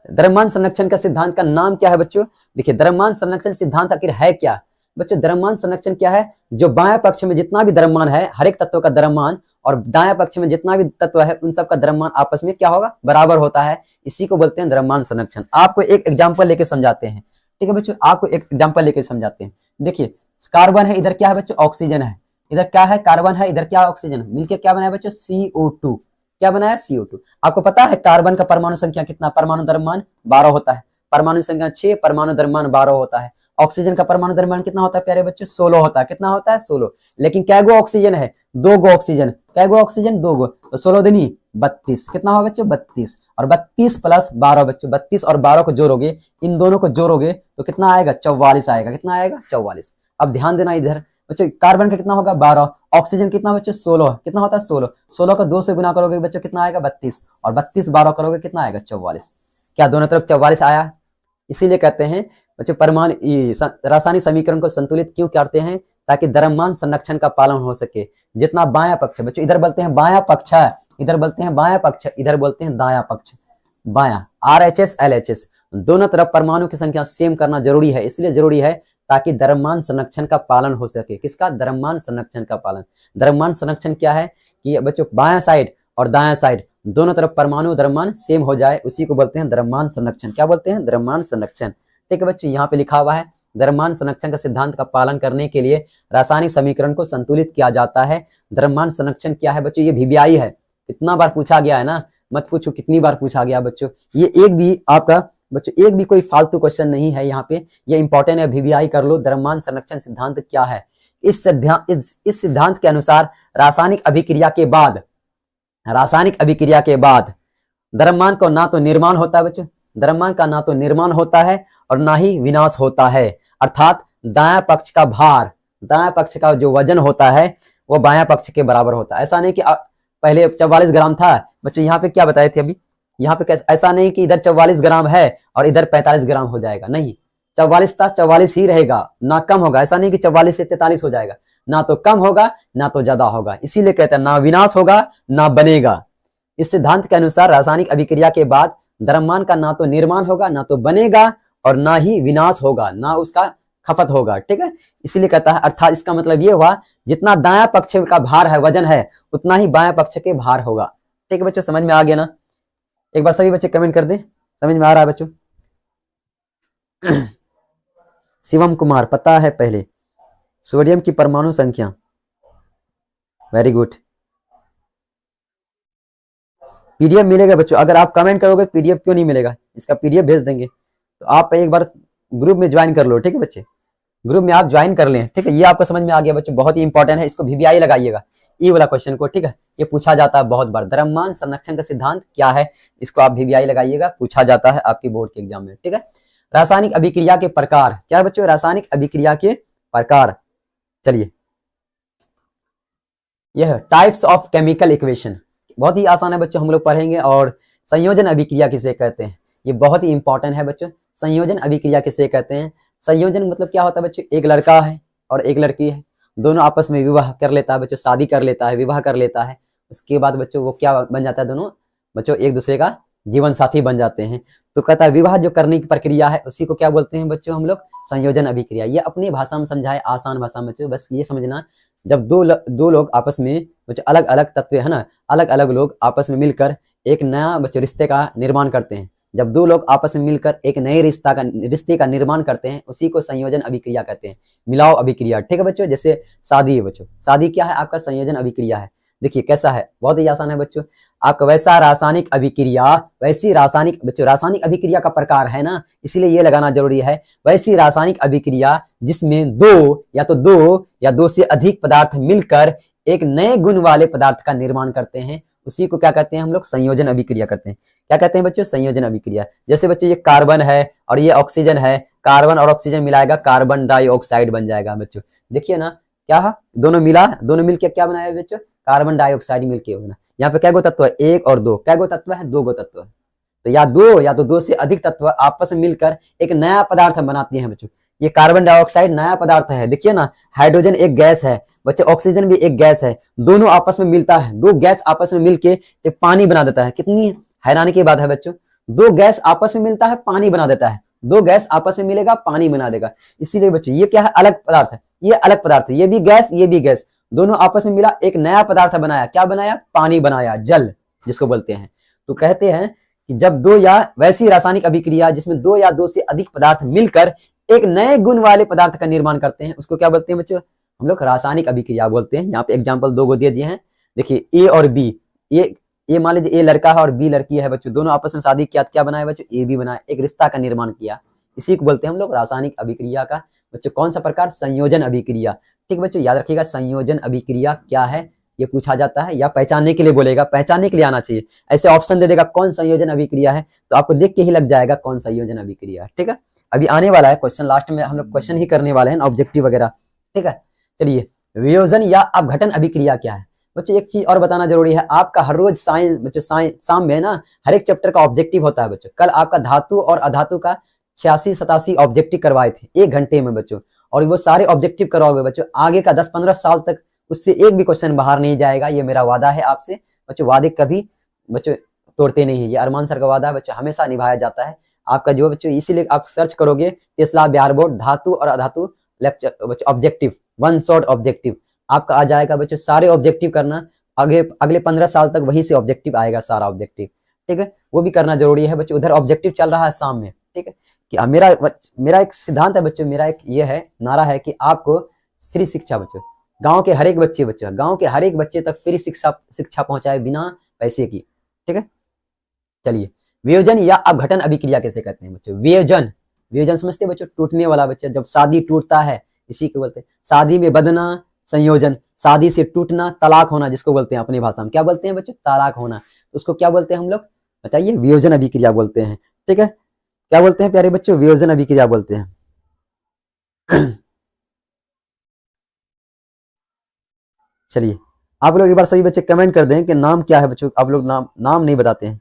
द्रव्यमान संरक्षण का सिद्धांत का नाम क्या है बच्चों। देखिए, द्रव्यमान संरक्षण सिद्धांत आखिर है क्या बच्चों। द्रव्यमान संरक्षण क्या है, जो बाएं पक्ष में जितना भी द्रव्यमान है, हर एक तत्व का द्रव्यमान, और दाएं पक्ष में जितना भी तत्व है उन सब का द्रव्यमान आपस में क्या होगा, बराबर होता है, इसी को बोलते हैं द्रव्यमान संरक्षण। आपको एक एग्जांपल लेके समझाते हैं, ठीक है बच्चों, आपको एक एग्जांपल लेके समझाते हैं। देखिए, कार्बन है, इधर क्या है बच्चों, ऑक्सीजन है, इधर क्या है, कार्बन है, इधर क्या ऑक्सीजन है, मिलकर क्या बनाया बच्चों, CO2। क्या बनाया, CO2। आपको पता है कार्बन का परमाणु संख्या कितना, परमाणु द्रव्यमान 12 होता है, परमाणु संख्या 6, परमाणु द्रव्यमान 12 होता है। ऑक्सीजन का परमाणु द्रव्यमान कितना होता है प्यारे बच्चों, 16 होता है, कितना होता है 16। लेकिन क्या गो ऑक्सीजन है, 2 गो ऑक्सीजन, क्या गो ऑक्सीजन 2 गो, तो 16 दूनी 32, कितना होगा बच्चों 32, और 32 प्लस 12 बच्चों, 32 और 12 को जोड़ोगे, इन दोनों को जोड़ोगे तो कितना आएगा, 44 आएगा, कितना आएगा 44। अब ध्यान देना इधर बच्चों, कार्बन का कितना होगा 12, ऑक्सीजन कितना बच्चों 16, कितना होता है 16, 16 को 2 से गुना करोगे बच्चों कितना आएगा 32, और 32 12 करोगे कितना आएगा 44। क्या दोनों तरफ 44 आया। इसीलिए कहते हैं बच्चों परमाणु रासायनिक समीकरण को संतुलित क्यों करते हैं, ताकि द्रव्यमान संरक्षण का पालन हो सके। जितना बायां पक्ष है बच्चों, इधर बोलते हैं बायां पक्ष है, इधर बोलते हैं बायां पक्ष, इधर बोलते हैं दायां पक्ष। बायां RHS LHS दोनों तरफ परमाणु की संख्या सेम करना जरूरी है, इसलिए जरूरी है ताकि द्रव्यमान संरक्षण का पालन हो सके। किसका, द्रव्यमान संरक्षण का पालन। द्रव्यमान संरक्षण क्या है कि बच्चों बायां साइड और दायां साइड दोनों तरफ परमाणु द्रव्यमान सेम हो जाए, उसी को बोलते हैं द्रव्यमान संरक्षण। क्या बोलते हैं, द्रव्यमान संरक्षण। ठीक है बच्चों, यहाँ पे लिखा हुआ है द्रव्यमान संरक्षण का सिद्धांत का पालन करने के लिए रासायनिक समीकरण को संतुलित किया जाता है। द्रव्यमान संरक्षण क्या है बच्चों, ये VBI है, कितना बार पूछा गया है ना, मत पूछो कितनी बार पूछा गया बच्चों। ये एक भी आपका बच्चों एक भी कोई फालतू क्वेश्चन नहीं है यहाँ पे, ये इंपॉर्टेंट है, VBI कर लो। द्रव्यमान संरक्षण सिद्धांत क्या है, इस सिद्धांत के अनुसार रासायनिक अभिक्रिया के बाद द्रव्यमान को ना तो निर्माण होता है बच्चों, द्रव्यमान का ना तो निर्माण होता है और ना ही विनाश होता है। अर्थात दायां पक्ष का भार, दायां पक्ष का जो वजन होता है वो बायां पक्ष के बराबर होता है। ऐसा नहीं कि पहले 44 ग्राम था बच्चों, यहाँ पे क्या बताए थे अभी, यहाँ पे ऐसा नहीं कि इधर 44 ग्राम है और इधर 45 ग्राम हो जाएगा, नहीं, 44 था 44 ही रहेगा, ना कम होगा। ऐसा नहीं कि 44 से 43 हो जाएगा, ना तो कम होगा ना तो ज्यादा होगा। इसीलिए कहते हैं ना विनाश होगा ना बनेगा। इस सिद्धांत के अनुसार रासायनिक अभिक्रिया के बाद द्रव्यमान का ना तो निर्माण होगा ना तो बनेगा और ना ही विनाश होगा, ना उसका खपत होगा। ठीक है, इसीलिए कहता है, अर्थात इसका मतलब ये हुआ जितना दायां पक्ष का भार है, वजन है, उतना ही बायां पक्ष के भार होगा। ठीक है बच्चों, समझ में आ गया ना। एक बार सभी बच्चे कमेंट कर दें, समझ में आ रहा है बच्चों। शिवम कुमार, पता है पहले सोडियम की परमाणु संख्या, वेरी गुड। PDF मिलेगा बच्चों, अगर आप कमेंट करोगे PDF क्यों नहीं मिलेगा, इसका PDF भेज देंगे। तो आप एक बार ग्रुप में ज्वाइन कर लो। ठीक है बच्चे, ग्रुप में आप ज्वाइन कर लें। ठीक है, ये आपको समझ में आ गया बच्चों, बहुत ही इंपॉर्टेंट है, इसको VBI लगाइएगा, ये वाला क्वेश्चन को। ठीक है, ये पूछा जाता है बहुत बार, द्रव्यमान संरक्षण का सिद्धांत क्या है, इसको आप VBI लगाइएगा, पूछा जाता है आपकी बोर्ड के एग्जाम में। ठीक है, रासायनिक अभिक्रिया के प्रकार क्या है बच्चों, रासायनिक अभिक्रिया के प्रकार। चलिए, यह टाइप्स ऑफ केमिकल इक्वेशन बहुत ही आसान है बच्चों, हम लोग पढ़ेंगे। और संयोजन अभिक्रिया किसे कहते हैं, ये बहुत ही इंपॉर्टेंट है बच्चों। संयोजन अभिक्रिया किसे कहते हैं, संयोजन मतलब क्या होता है बच्चों, एक लड़का है और एक लड़की है, दोनों आपस में विवाह कर लेता है बच्चों, शादी कर लेता है, विवाह कर लेता है। उसके बाद बच्चों वो क्या बन जाता है, दोनों बच्चों एक दूसरे का जीवन साथी बन जाते हैं। तो कहता है विवाह जो करने की प्रक्रिया है उसी को क्या बोलते हैं बच्चों हम लोग, संयोजन अभिक्रिया। ये अपनी भाषा में समझाए, आसान भाषा में बच्चों, बस ये समझना, जब दो लोग आपस में बच्चों, अलग अलग तत्व है ना, अलग अलग लोग आपस में मिलकर एक नया बच्चों रिश्ते का निर्माण करते हैं। जब दो लोग आपस में मिलकर एक नए रिश्ते का निर्माण करते हैं, उसी को संयोजन अभिक्रिया कहते हैं, मिलाव अभिक्रिया। ठीक है बच्चों, जैसे शादी है बच्चों, शादी क्या है आपका, संयोजन अभिक्रिया है। देखिए कैसा है, बहुत ही आसान है बच्चों। आपका वैसा रासायनिक अभिक्रिया, वैसी रासायनिक बच्चों, रासायनिक अभिक्रिया का प्रकार है ना, इसलिए ये लगाना जरूरी है। वैसी रासायनिक अभिक्रिया जिसमें दो या दो से अधिक पदार्थ मिलकर एक नए गुण वाले पदार्थ का निर्माण करते हैं, उसी को क्या कहते हैं हम लोग, संयोजन अभिक्रिया करते हैं। क्या कहते हैं बच्चों, संयोजन अभिक्रिया। जैसे बच्चों ये कार्बन है और ये ऑक्सीजन है, कार्बन और ऑक्सीजन मिलाएगा कार्बन डाइऑक्साइड बन जाएगा बच्चों। देखिए ना क्या है, दोनों मिलके क्या बनाया बच्चों, कार्बन डाइऑक्साइड मिलके बना। यहाँ पे क्या गो तत्व है, एक और दो, क्या गो तत्व है, दो गो तत्व है। तो या दो से अधिक तत्व आपस में मिलकर एक नया पदार्थ बनाती हैं बच्चों। ये कार्बन डाइऑक्साइड नया पदार्थ है। देखिए ना, हाइड्रोजन एक गैस है बच्चे, ऑक्सीजन भी एक गैस है, दोनों आपस में मिलता है, दो गैस आपस में मिलके एक पानी बना देता है। कितनी हैरानी की बात है बच्चों, दो गैस आपस में मिलता है, पानी बना देता है, दो गैस आपस में मिलेगा, पानी बना देगा। इसीलिए बच्चों ये क्या है, अलग पदार्थ है, ये अलग पदार्थ है, ये भी गैस, ये भी गैस, दोनों आपस में मिला एक नया पदार्थ बनाया। क्या बनाया, पानी बनाया, जल जिसको बोलते हैं। तो कहते हैं कि जब दो या वैसी रासायनिक अभिक्रिया जिसमें दो या दो से अधिक पदार्थ मिलकर एक नए गुण वाले पदार्थ का निर्माण करते हैं, उसको क्या बोलते हैं बच्चों, हम लोग रासायनिक अभिक्रिया बोलते हैं। यहाँ पे एग्जांपल दो गो दे दिए हैं। देखिए ए और बी, ये मान लीजिए ए लड़का है और बी लड़की है बच्चों, दोनों आपस में शादी किया, क्या बनाया बच्चों, ए बी बनाया, एक रिश्ता का निर्माण किया। इसी को बोलते हैं हम लोग रासायनिक अभिक्रिया का बच्चों कौन सा प्रकार, संयोजन अभिक्रिया। ठीक बच्चों, याद रखिएगा संयोजन अभिक्रिया क्या है, ये पूछा जाता है, या पहचानने के लिए बोलेगा, पहचानने के लिए आना चाहिए। ऐसे ऑप्शन दे देगा कौन संयोजन अभिक्रिया है, तो आपको देख के ही लग जाएगा कौन संयोजन अभिक्रिया है। ठीक है, अभी आने वाला है क्वेश्चन, लास्ट में हम लोग क्वेश्चन ही करने वाले हैं, ऑब्जेक्टिव वगैरह। ठीक है, चलिए वियोजन या अपघटन अभिक्रिया क्या है बच्चों। एक चीज और बताना जरूरी है, आपका हर रोज साइंस बच्चों, शाम में ना हर एक चैप्टर का ऑब्जेक्टिव होता है बच्चों। कल आपका धातु और अधातु का 86-87 ऑब्जेक्टिव करवाए थे 1 घंटे में बच्चों, और वो सारे ऑब्जेक्टिव करवाओगे बच्चों, आगे का 10-15 साल तक उससे एक भी क्वेश्चन बाहर नहीं जाएगा। ये मेरा वादा है आपसे बच्चों, वादे कभी बच्चों तोड़ते नहीं है, ये अरमान सर का वादा है बच्चों, हमेशा निभाया जाता है आपका जो बच्चों। इसीलिए आप सर्च करोगे टेस्ला बिहार बोर्ड धातु और अधातु लेक्चर बच्चों ऑब्जेक्टिव, 1 शॉट ऑब्जेक्टिव आपका आ जाएगा बच्चों। सारे ऑब्जेक्टिव करना, अगले 15 साल तक वहीं से ऑब्जेक्टिव आएगा, सारा ऑब्जेक्टिव। ठीक है, वो भी करना जरूरी है बच्चों। उधर ऑब्जेक्टिव चल रहा है शाम में। ठीक है, कि मेरा एक सिद्धांत है बच्चों, मेरा एक ये है नारा है कि आपको फ्री शिक्षा बच्चों, गांव के हर एक बच्चे गांव के हर एक बच्चे तक फ्री शिक्षा पहुंचाए बिना पैसे की। ठीक है, चलिए वियोजन या अपघटन अभिक्रिया कैसे कहते हैं बच्चों। वियोजन समझते हैं बच्चों, टूटने वाला बच्चा, जब शादी टूटता है इसी को बोलते हैं। शादी में बंधना संयोजन, शादी से टूटना तलाक होना, जिसको बोलते हैं अपनी भाषा में क्या बोलते हैं बच्चों, तलाक होना, तो उसको क्या बोलते हैं हम लोग बताइए, वियोजन अभिक्रिया बोलते हैं। ठीक है, क्या बोलते हैं प्यारे बच्चों, वियोजन अभिक्रिया बोलते हैं। चलिए आप लोग एक बार सभी बच्चे कमेंट कर दें कि नाम क्या है बच्चों। आप लोग नाम नहीं बताते हैं,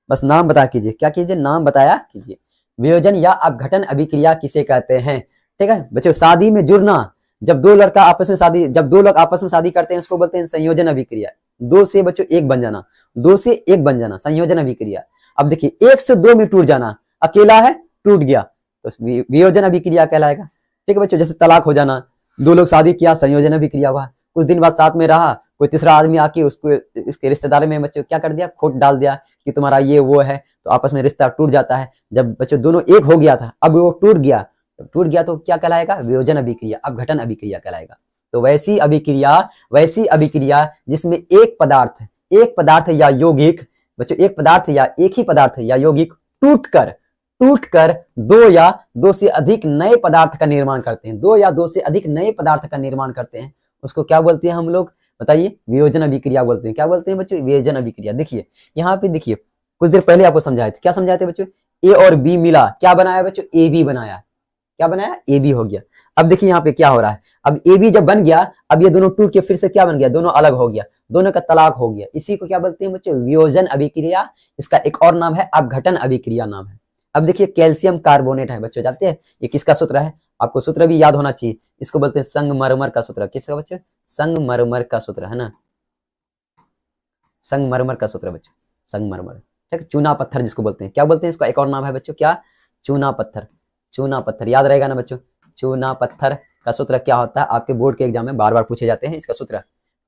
बस नाम बता कीजिए, क्या कीजिए, नाम बताया कीजिए। वियोजन या अपघटन अभिक्रिया किसे कहते हैं। ठीक है बच्चों, शादी में जुड़ना, जब दो लोग आपस में शादी करते हैं उसको बोलते हैं संयोजन अभिक्रिया। दो से बच्चों एक बन जाना, दो से एक बन जाना, संयोजन अभिक्रिया। अब देखिए 1 से 2 में टूट जाना, अकेला है टूट गया तो वियोजन अभिक्रिया कहलाएगा। ठीक है बच्चों, जैसे तलाक हो जाना, 2 लोग शादी किया, संयोजन अभिक्रिया हुआ, कुछ दिन बाद साथ में रहा, कोई तीसरा आदमी आके उसको इसके रिश्तेदार में बच्चों क्या कर दिया, खोट डाल दिया कि तुम्हारा ये वो है, तो आपस में रिश्ता टूट जाता है। जब बच्चों दोनों एक हो गया था, अब वो टूट गया तो क्या कहलाएगा, वियोजन अभिक्रिया, अपघटन अभिक्रिया कहलाएगा। तो वैसी अभिक्रिया जिसमें एक पदार्थ या यौगिक बच्चों, एक पदार्थ या एक ही पदार्थ या यौगिक टूटकर दो या दो से अधिक नए पदार्थ का निर्माण करते हैं, 2 या 2 से अधिक नए पदार्थ का निर्माण करते हैं, उसको क्या बोलते हैं हम लोग बताइए, वियोजन अभिक्रिया बोलते हैं। क्या बोलते हैं बच्चों, वियोजन अभिक्रिया। देखिए यहाँ पे देखिए, कुछ देर पहले आपको समझाए थे, क्या समझाए थे बच्चों, ए और बी मिला, क्या बनाया बच्चों, ए बी बनाया, क्या बनाया, ए बी हो गया। अब देखिए यहाँ पे क्या हो रहा है, अब ए बी जब बन गया, अब ये दोनों टूट के फिर से क्या बन गया, दोनों अलग हो गया, दोनों का तलाक हो गया। इसी को क्या बोलते हैं बच्चों, वियोजन अभिक्रिया। इसका एक और नाम है अपघटन अभिक्रिया नाम है। अब देखिए कैल्शियम कार्बोनेट है बच्चों, जानते हैं ये किसका सूत्र है, आपको सूत्र भी याद होना चाहिए। इसको बोलते हैं संगमरमर का सूत्र। किसका बच्चों? संगमरमर का सूत्र, है ना, संगमरमर का सूत्र बच्चों, संगमरमर, ठीक है। चूना पत्थर जिसको बोलते हैं, क्या बोलते हैं इसका एक और नाम है बच्चों, क्या? चूना पत्थर। चूना पत्थर याद रहेगा ना बच्चों। चूना पत्थर का सूत्र क्या होता है? आपके बोर्ड के एग्जाम में बार बार पूछे जाते हैं इसका सूत्र,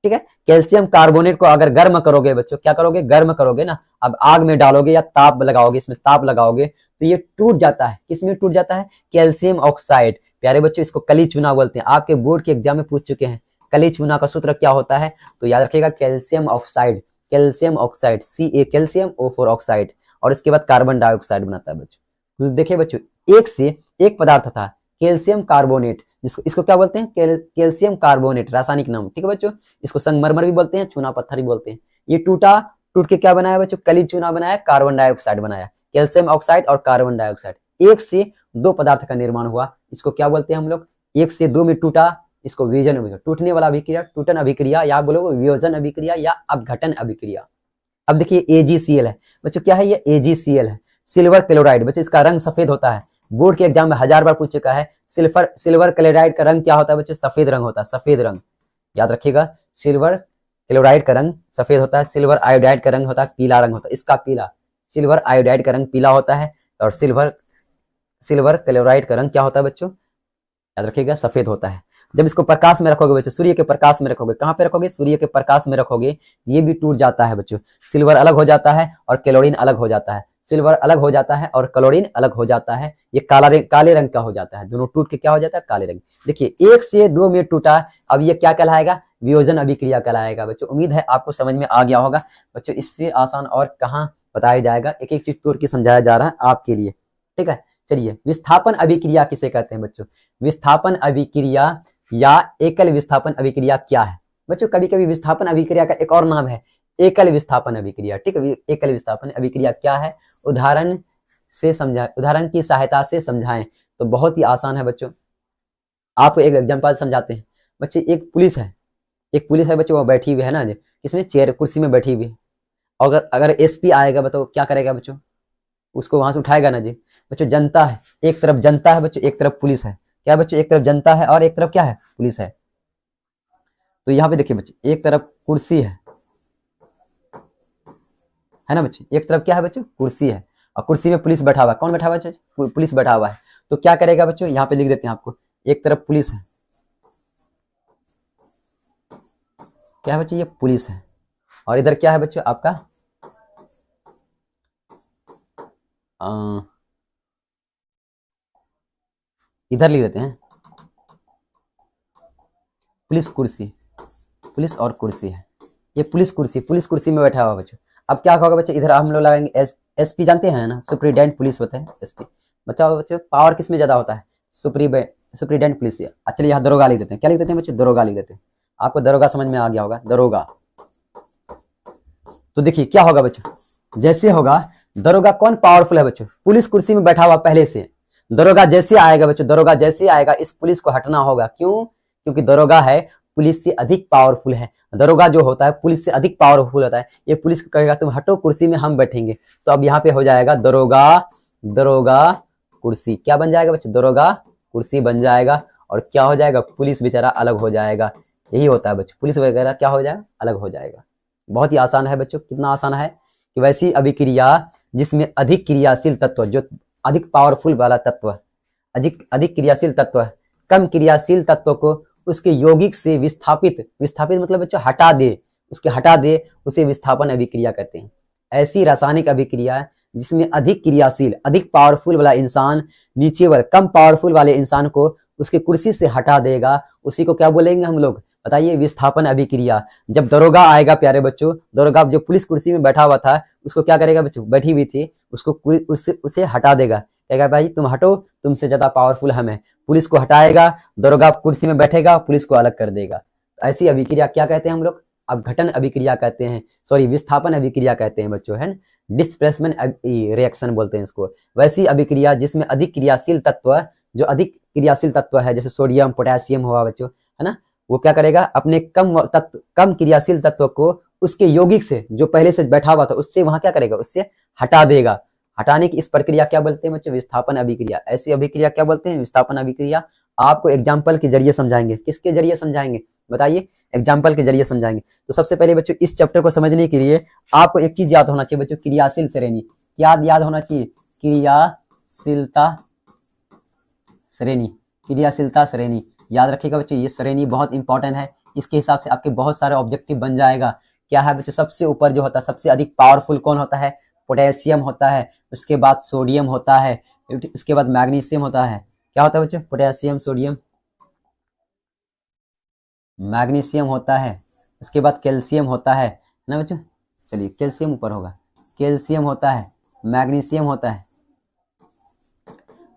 ठीक है। कैल्शियम कार्बोनेट को अगर गर्म करोगे बच्चों, क्या करोगे? गर्म करोगे ना, अब आग में डालोगे या ताप लगाओगे, इसमें ताप लगाओगे तो ये टूट जाता है। किसमें टूट जाता है? Calcium oxide. प्यारे बच्चों इसको कली चूना बोलते हैं, आपके बोर्ड के एग्जाम में पूछ चुके हैं। कली चूना का सूत्र क्या होता है? तो याद रखिएगा calcium oxide, calcium oxide, Ca calcium, O4 oxide, और इसके बाद कार्बन डाइऑक्साइड बनाता है बच्चों। तो देखिए बच्चों, एक से एक पदार्थ था कैल्शियम कार्बोनेट, जिसको इसको क्या बोलते हैं? कैल्शियम कार्बोनेट, रासायनिक नाम, ठीक है बच्चों। इसको संगमरमर भी बोलते हैं, चूना पत्थर भी बोलते हैं। ये टूटा, टूट के क्या बनाया बच्चों? कली चूना बनाया, कार्बन डाइऑक्साइड बनाया, कैल्शियम ऑक्साइड और कार्बन डाइऑक्साइड। एक से दो पदार्थ का निर्माण हुआ, इसको क्या बोलते हैं हम लोग? एक से दो में टूटा, इसको वियोजन अभिक्रिया, टूटने वाला अभिक्रिया, टूटन अभिक्रिया, या बोलोगे वियोजन अभिक्रिया या अपघटन अभिक्रिया। अब देखिए AgCl है बच्चों, क्या है ये? AgCl है, सिल्वर क्लोराइड। बच्चों इसका रंग सफेद होता है, बोर्ड के एग्जाम में 1000 बार पूछ चुका है। सिल्वर क्लोराइड का रंग क्या होता है बच्चों? सफेद रंग होता है, सफेद रंग, याद रखिएगा। सिल्वर क्लोराइड का रंग सफेद होता है, सिल्वर आयोडाइड का रंग होता है पीला रंग होता है, इसका पीला, सिल्वर आयोडाइड का रंग पीला होता है, और सिल्वर क्लोराइड का रंग क्या होता है बच्चों? याद रखिएगा, सफेद होता है। जब इसको प्रकाश में रखोगे बच्चों, सूर्य के प्रकाश में रखोगे, कहां पे रखोगे? सूर्य के प्रकाश में रखोगे, ये भी टूट जाता है बच्चों। सिल्वर अलग हो जाता है और क्लोरीन अलग हो जाता है, सिल्वर अलग हो जाता है और क्लोरीन अलग हो जाता है, ये काले रंग का हो जाता है, दोनों टूट के क्या हो जाता है? काले रंग। देखिए एक से दो में टूटा, अब ये क्या कहलाएगा? वियोजन अभिक्रिया कहलाएगा बच्चों। उम्मीद है आपको समझ में आ गया होगा बच्चों, इससे आसान और कहाँ बताया जाएगा, एक एक चीज तोड़ के समझाया जा रहा है आपके लिए, ठीक है। चलिए, विस्थापन अभिक्रिया किसे कहते हैं बच्चों? विस्थापन अभिक्रिया या एकल विस्थापन अभिक्रिया क्या है बच्चों? कभी कभी विस्थापन अभिक्रिया का एक और नाम है एकल विस्थापन अभिक्रिया, ठीक है। एकल विस्थापन अभिक्रिया क्या है? उदाहरण से समझाएं, उदाहरण की सहायता से समझाएं तो बहुत ही आसान है बच्चों। आपको एक एग्जांपल समझाते हैं बच्चे। एक पुलिस है बच्चों, वो बैठी हुई है ना, किसमें? चेयर, कुर्सी में बैठी हुई है। अगर SP आएगा बताओ क्या करेगा बच्चों? उसको वहां से उठाएगा ना जी बच्चों। जनता है, एक तरफ जनता है बच्चों, एक तरफ पुलिस है, क्या बच्चों? एक तरफ जनता है और एक तरफ क्या है? पुलिस है। तो यहाँ पे देखिए बच्चों, एक तरफ कुर्सी है ना बच्चों, एक तरफ क्या है बच्चों? कुर्सी है, और कुर्सी में पुलिस बैठा हुआ है। कौन बैठा हुआ है? पुलिस बैठा हुआ है। तो क्या करेगा बच्चों? यहाँ पे लिख देते हैं आपको, एक तरफ पुलिस है, क्या है बच्चों? ये पुलिस है, और इधर क्या है बच्चों? आपका इधर लिख देते हैं पुलिस कुर्सी, पुलिस और कुर्सी है, ये पुलिस कुर्सी में बैठा हुआ बच्चों। अब क्या होगा बच्चों? इधर हम लोग लगाएंगे SP, जानते हैं ना, सुप्रीडेंट पुलिस होता है SP। बच्चों पावर किस में ज्यादा होता है? Superintendent police. चलिए यहाँ दरोगा लिख देते हैं, क्या लिख देते हैं बच्चों? दरोगा लिख देते हैं। आपको दरोगा समझ में आ गया होगा, दरोगा। तो देखिए क्या होगा बच्चों, जैसे होगा दरोगा कौन पावरफुल है बच्चों? पुलिस कुर्सी में बैठा हुआ पहले से, दरोगा जैसे आएगा बच्चों, दरोगा जैसे आएगा इस पुलिस को हटना होगा। क्यों? क्योंकि दरोगा है पुलिस से अधिक पावरफुल है। दरोगा जो होता है पुलिस से अधिक पावरफुल होता है, ये पुलिस को कहेगा तुम हटो कुर्सी में, हम बैठेंगे। तो अब यहाँ पे हो जाएगा दरोगा कुर्सी, क्या बन जाएगा बच्चों? दरोगा कुर्सी बन जाएगा, और क्या हो जाएगा? पुलिस बेचारा अलग हो जाएगा। यही होता है बच्चों, पुलिस वगैरह क्या हो जाएगा? अलग हो जाएगा। बहुत ही आसान है बच्चों, कितना आसान है कि वैसी अभिक्रिया जिसमें अधिक क्रियाशील तत्व, जो अधिक पावरफुल वाला तत्व, अधिक क्रियाशील तत्व, कम क्रियाशील तत्व को उसके यौगिक से विस्थापित मतलब बच्चों हटा दे, उसे विस्थापन अभिक्रिया कहते हैं। ऐसी रासायनिक अभिक्रिया जिसमें अधिक क्रियाशील, अधिक पावरफुल वाला इंसान नीचे वाले कम पावरफुल वाले इंसान को उसके कुर्सी से हटा देगा, उसी को क्या बोलेंगे हम लोग? बताइए, विस्थापन अभिक्रिया। जब दरोगा आएगा प्यारे बच्चों, दरोगा जो पुलिस कुर्सी में बैठा हुआ था उसको क्या करेगा बच्चों? बैठी हुई थी, उसको उसे हटा देगा, कहेगा भाई तुम हटो, तुमसे ज्यादा पावरफुल हम है। पुलिस को हटाएगा, दरोगा कुर्सी में बैठेगा, पुलिस को अलग कर देगा। ऐसी अभिक्रिया क्या कहते हैं हम लोग? अपघटन अभिक्रिया कहते हैं, सॉरी विस्थापन अभिक्रिया कहते हैं बच्चों, है ना। डिस्प्लेसमेंट रिएक्शन बोलते हैं इसको। वैसी अभिक्रिया जिसमें अधिक क्रियाशील तत्व, जो अधिक क्रियाशील तत्व है, जैसे सोडियम पोटेशियम हुआ बच्चों, है ना, वो क्या करेगा? अपने कम क्रियाशील तत्व को उसके यौगिक से, जो पहले से बैठा हुआ था, उससे वहां क्या करेगा? उससे हटा देगा। हटाने की इस प्रक्रिया क्या बोलते हैं बच्चों? विस्थापन अभिक्रिया। ऐसी अभिक्रिया क्या बोलते हैं? विस्थापन अभिक्रिया। आपको एग्जाम्पल के जरिए समझाएंगे। किसके जरिए समझाएंगे बताइए? एग्जाम्पल के जरिए समझाएंगे। तो सबसे पहले बच्चों इस चैप्टर को समझने के लिए आपको एक चीज याद होना चाहिए बच्चों, क्रियाशील श्रेणी। क्या याद होना चाहिए? क्रियाशीलता श्रेणी। क्रियाशीलता श्रेणी याद रखिएगा बच्चों, ये श्रेणी बहुत इंपॉर्टेंट है। इसके हिसाब से आपके बहुत सारे ऑब्जेक्टिव बन जाएगा। क्या है बच्चों? सबसे ऊपर जो होता है, सबसे अधिक पावरफुल कौन होता है? पोटेशियम होता है। उसके बाद सोडियम होता है। उसके बाद मैग्नीशियम होता है। क्या होता है बच्चों? पोटेशियम, सोडियम, मैग्नीशियम होता है। उसके बाद कैल्शियम होता है ना बच्चों? चलिए कैल्शियम ऊपर होगा। कैल्शियम होता है, मैग्नीशियम होता है,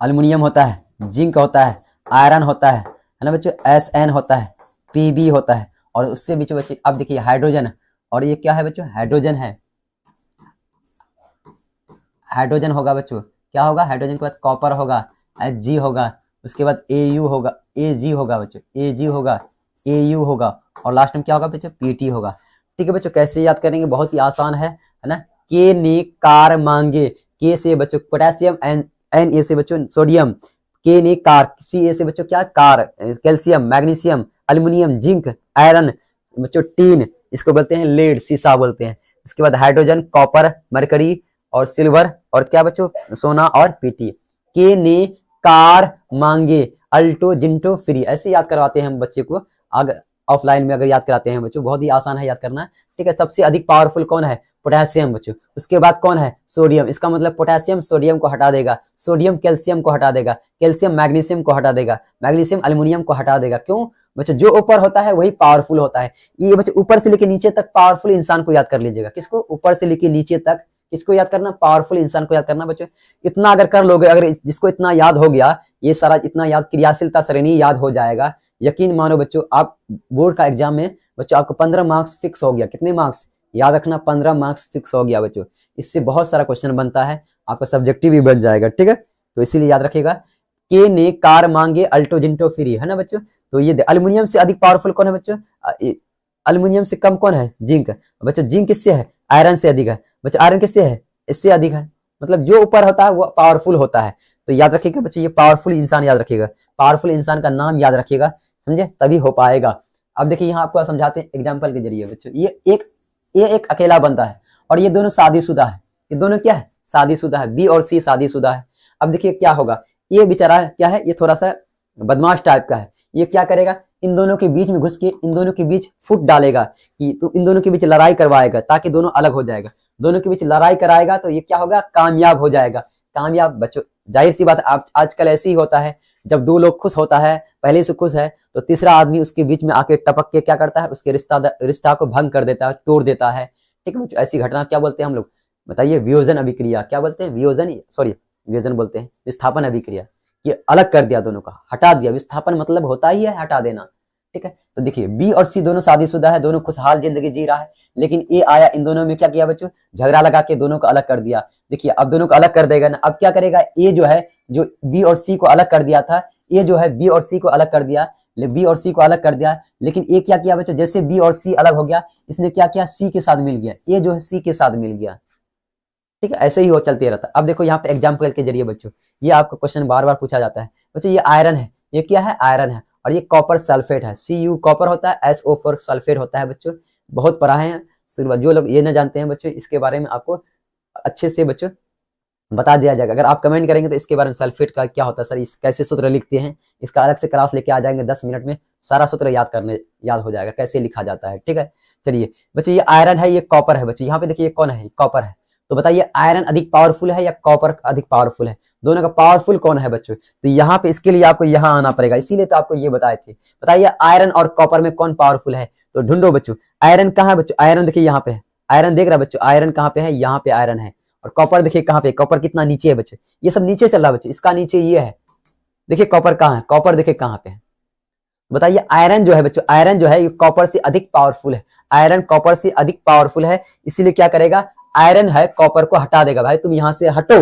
अल्युमिनियम होता है, जिंक होता है, आयरन होता है ना बच्चों? Sn होता है, Pb होता है। और उससे बच्चों अब देखिए हाइड्रोजन, और ये क्या है बच्चों? हाइड्रोजन है। हाइड्रोजन होगा बच्चों, क्या होगा? हाइड्रोजन के बाद कॉपर होगा, Hg होगा। उसके बाद Au होगा, Ag होगा बच्चों, Ag होगा, Au होगा। और लास्ट में क्या होगा बच्चों? Pt होगा। ठीक है बच्चों, कैसे याद करेंगे? बहुत ही आसान है ना? के ने कार मांगे। के से बच्चों पोटेशियम, एन ए से बच्चों सोडियम, के ने कार, सी ए से बच्चों क्या? Car, calcium, magnesium, aluminium, zinc, iron बच्चों, टीन, इसको बोलते हैं लेड, शीशा बोलते हैं। उसके बाद हाइड्रोजन, कॉपर, मरकरी और सिल्वर, और क्या बच्चों? सोना और पीटी। के ने कार मांगे, अल्टो जिंटो फ्री। ऐसे याद करवाते हैं हम बच्चे को। अगर ऑफलाइन में अगर याद कराते हैं बच्चों, बहुत ही आसान है याद करना। ठीक है, सबसे अधिक पावरफुल कौन है? पोटेशियम बच्चों। उसके बाद कौन है? सोडियम। इसका मतलब पोटेशियम सोडियम को हटा देगा, सोडियम कैल्शियम को हटा देगा, कैल्शियम मैग्नीशियम को हटा देगा, मैग्नीशियम अल्युमिनियम को हटा देगा। क्यों बच्चों? जो ऊपर होता है वही पावरफुल होता है। ये बच्चों ऊपर से लेके नीचे तक पावरफुल इंसान को याद कर लीजिएगा। किसको? ऊपर से लेके नीचे तक किसको याद करना? पावरफुल इंसान को याद करना बच्चों। इतना अगर कर लोगे, अगर जिसको इतना याद हो गया, ये सारा इतना याद, क्रियाशीलता श्रेणी याद हो जाएगा, यकीन मानो बच्चों, आप बोर्ड का एग्जाम में बच्चों आपको 15 मार्क्स फिक्स हो गया। कितने मार्क्स याद रखना? 15 मार्क्स फिक्स हो गया बच्चों। इससे बहुत सारा क्वेश्चन बनता है, आपका सब्जेक्टिव भी बन जाएगा। ठीक है, तो इसीलिए याद रखिएगा। के ने कार मांगे, अल्टो जिंटो फ्री, है ना बच्चों? तो ये अल्युमिनियम से अधिक पावरफुल कौन है बच्चों? अल्युमिनियम से कम कौन है? जिंक। बच्चों जिंक किससे है? आयरन से अधिक है। बच्चों आयरन किससे है? इससे अधिक है। मतलब जो ऊपर होता है वो पावरफुल होता है। तो याद रखिएगा बच्चों, ये पावरफुल इंसान याद रखिएगा, पावरफुल इंसान का नाम याद रखिएगा, समझे? तभी हो पाएगा। अब देखिए यहाँ आपको समझाते हैं एग्जाम्पल के जरिए बच्चों। ये एक अकेला बंदा है और ये दोनों शादीशुदा है। ये दोनों क्या है? शादीशुदा है। बी और सी शादीशुदा है। अब देखिए क्या होगा, ये बेचारा क्या है? ये थोड़ा सा बदमाश टाइप का है। ये क्या करेगा? इन दोनों के बीच में घुस के इन दोनों के बीच फुट डालेगा, कि तो इन दोनों के बीच लड़ाई करवाएगा ताकि दोनों अलग हो जाएगा। दोनों के बीच लड़ाई कराएगा तो ये क्या होगा? कामयाब हो जाएगा। कामयाब बच्चों, जाहिर सी बात, आप आजकल ऐसे ही होता है, जब दो लोग खुश होता है, पहले से खुश है, तो तीसरा आदमी उसके बीच में आके टपक के क्या करता है? उसके रिश्ता को भंग कर देता है, तोड़ देता है। ठीक है बच्चों, ऐसी घटना क्या बोलते हैं हम लोग? बताइए, वियोजन अभिक्रिया। क्या बोलते हैं? वियोजन बोलते हैं, विस्थापन अभिक्रिया। ये अलग कर दिया दोनों का, हटा दिया। विस्थापन मतलब होता ही है हटा देना। ठीक है, तो देखिए बी और सी दोनों शादीशुदा है, दोनों खुशहाल जिंदगी जी रहा है, लेकिन ए आया, इन दोनों में क्या किया बच्चों? झगड़ा लगा के दोनों को अलग कर दिया। देखिए अब दोनों को अलग कर देगा ना, अब क्या करेगा? ए जो है, जो बी और सी को अलग कर दिया था, ए जो है बी और सी को अलग कर दिया, बी और सी को अलग कर दिया, लेकिन ए क्या किया बच्चों? जैसे बी और सी अलग हो गया, इसने क्या किया? सी के साथ मिल गया। ए जो है सी के साथ मिल गया। ठीक है, ऐसे ही हो चलते रहता है। अब देखो यहाँ पे एग्जाम्पल के जरिए बच्चों, ये आपको क्वेश्चन बार बार पूछा जाता है बच्चों। ये आयरन है, ये क्या है? आयरन है। और ये कॉपर सल्फेट है, Cu कॉपर होता है, SO4 सल्फेट होता है बच्चों। बहुत पढ़ाए हैं, जो लोग ये ना जानते हैं बच्चों, इसके बारे में आपको अच्छे से बच्चों बता दिया जाएगा। अगर आप कमेंट करेंगे तो इसके बारे में, सल्फेट का क्या होता है सर, इस कैसे सूत्र लिखते हैं, इसका अलग से क्लास लेके आ जाएंगे 10 मिनट में, सारा सूत्र याद हो जाएगा कैसे लिखा जाता है। ठीक है, चलिए बच्चों, ये आयरन है, ये कॉपर है बच्चों। यहाँ पे देखिए कौन है? कॉपर है। तो बताइए आयरन अधिक पावरफुल है या कॉपर अधिक पावरफुल है? दोनों का पावरफुल कौन है बच्चों? तो यहाँ पे इसके लिए आपको यहाँ आना पड़ेगा, इसीलिए तो आपको ये बताए थे। बताइए आयरन और कॉपर में कौन पावरफुल है? तो ढूंढो बच्चों। आयरन कहाँ है बच्चों? आयरन देखिए यहाँ पे है। आयरन देख रहा है बच्चों? आयरन कहाँ पे है? यहाँ पे आयरन है। और कॉपर देखिए कहाँ पे? कॉपर कितना नीचे है बच्चों? ये सब नीचे चल रहा है बच्चों, इसका नीचे ये है। देखिए कॉपर कहाँ है? कॉपर देखिए कहाँ पे है? बताइए आयरन जो है बच्चों, आयरन जो है ये कॉपर से अधिक पावरफुल है। आयरन कॉपर से अधिक पावरफुल है, इसीलिए क्या करेगा? आयरन है, कॉपर को हटा देगा। भाई तुम यहाँ से हटो,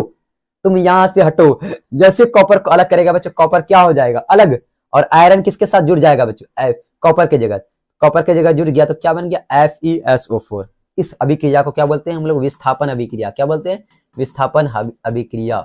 तुम यहाँ से हटो। जैसे कॉपर को अलग करेगा बच्चों, कॉपर क्या हो जाएगा? अलग। और आयरन किसके साथ जुड़ जाएगा बच्चों? कॉपर के जगह। कॉपर के जगह जुड़ गया तो क्या बन गया? FeSO4। इस अभिक्रिया को क्या बोलते हैं हम लोग? विस्थापन अभिक्रिया। क्या बोलते हैं? विस्थापन अभिक्रिया।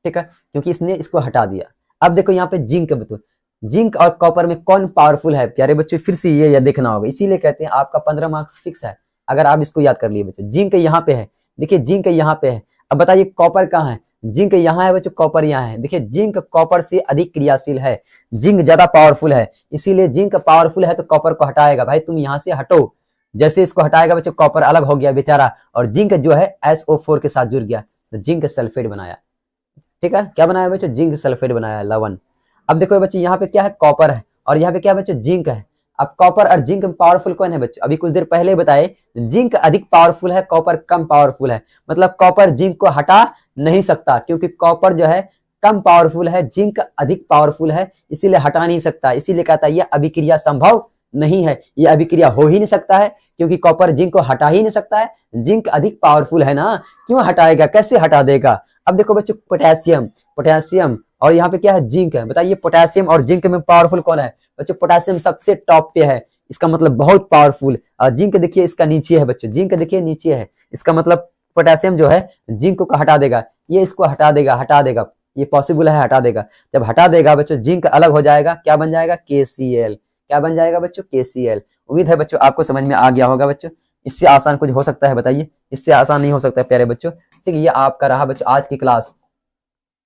ठीक है, क्योंकि इसने इसको हटा दिया। अब देखो यहाँ पे जिंक, बताओ जिंक और कॉपर में कौन पावरफुल है प्यारे बच्चों? फिर से ये देखना होगा, इसीलिए कहते हैं आपका 15 मार्क्स फिक्स है अगर आप इसको याद कर लिए बच्चों। जिंक यहाँ पे है, देखिए जिंक यहाँ पे है। अब बताइए कॉपर कहाँ है? जिंक यहाँ है बच्चों, कॉपर यहाँ है। देखिए जिंक कॉपर से अधिक क्रियाशील है, जिंक ज्यादा पावरफुल है, इसीलिए जिंक पावरफुल है तो कॉपर को हटाएगा। भाई तुम यहाँ से हटो, जैसे इसको हटाएगा बच्चों कॉपर अलग हो गया बेचारा, और जिंक जो है SO4 के साथ जुड़ गया तो जिंक सल्फेट बनाया। ठीक है, क्या बनाया बच्चों? जिंक सल्फेट बनाया, लवण। अब देखो बच्चों यहाँ पे क्या है? कॉपर है, और यहाँ पे क्या है बच्चों? जिंक है। अब कॉपर और जिंक में पावरफुल कौन है बच्चों? अभी कुछ देर पहले बताए जिंक अधिक पावरफुल है, कॉपर कम पावरफुल है। मतलब कॉपर जिंक को हटा नहीं सकता, क्योंकि कॉपर जो है कम पावरफुल है, जिंक अधिक पावरफुल है, इसीलिए हटा नहीं सकता। इसीलिए कहता है यह अभिक्रिया संभव नहीं है, यह अभिक्रिया हो ही नहीं सकता है, क्योंकि कॉपर जिंक को हटा ही नहीं सकता है। जिंक अधिक पावरफुल है ना, क्यों हटाएगा, कैसे हटा देगा? अब देखो बच्चों पोटेशियम, पोटेशियम और यहाँ पे क्या है? जिंक है। बताइए पोटेशियम और जिंक में पावरफुल कौन है बच्चों? पोटेशियम सबसे टॉप पे है, इसका मतलब बहुत पावरफुल। और जिंक देखिए इसका नीचे है बच्चों, जिंक देखिए नीचे है, इसका मतलब पोटेशियम जो है जिंक को हटा देगा, ये इसको हटा देगा, ये पॉसिबल है, हटा देगा। जब हटा देगा बच्चों जिंक अलग हो जाएगा, क्या बन जाएगा? KCl। क्या बन जाएगा बच्चों? KCl। उम्मीद है बच्चों आपको समझ में आ गया होगा बच्चों। इससे आसान कुछ हो सकता है बताइए? इससे आसान नहीं हो सकता है प्यारे बच्चों। ठीक है, ये आपका रहा बच्चों आज की क्लास,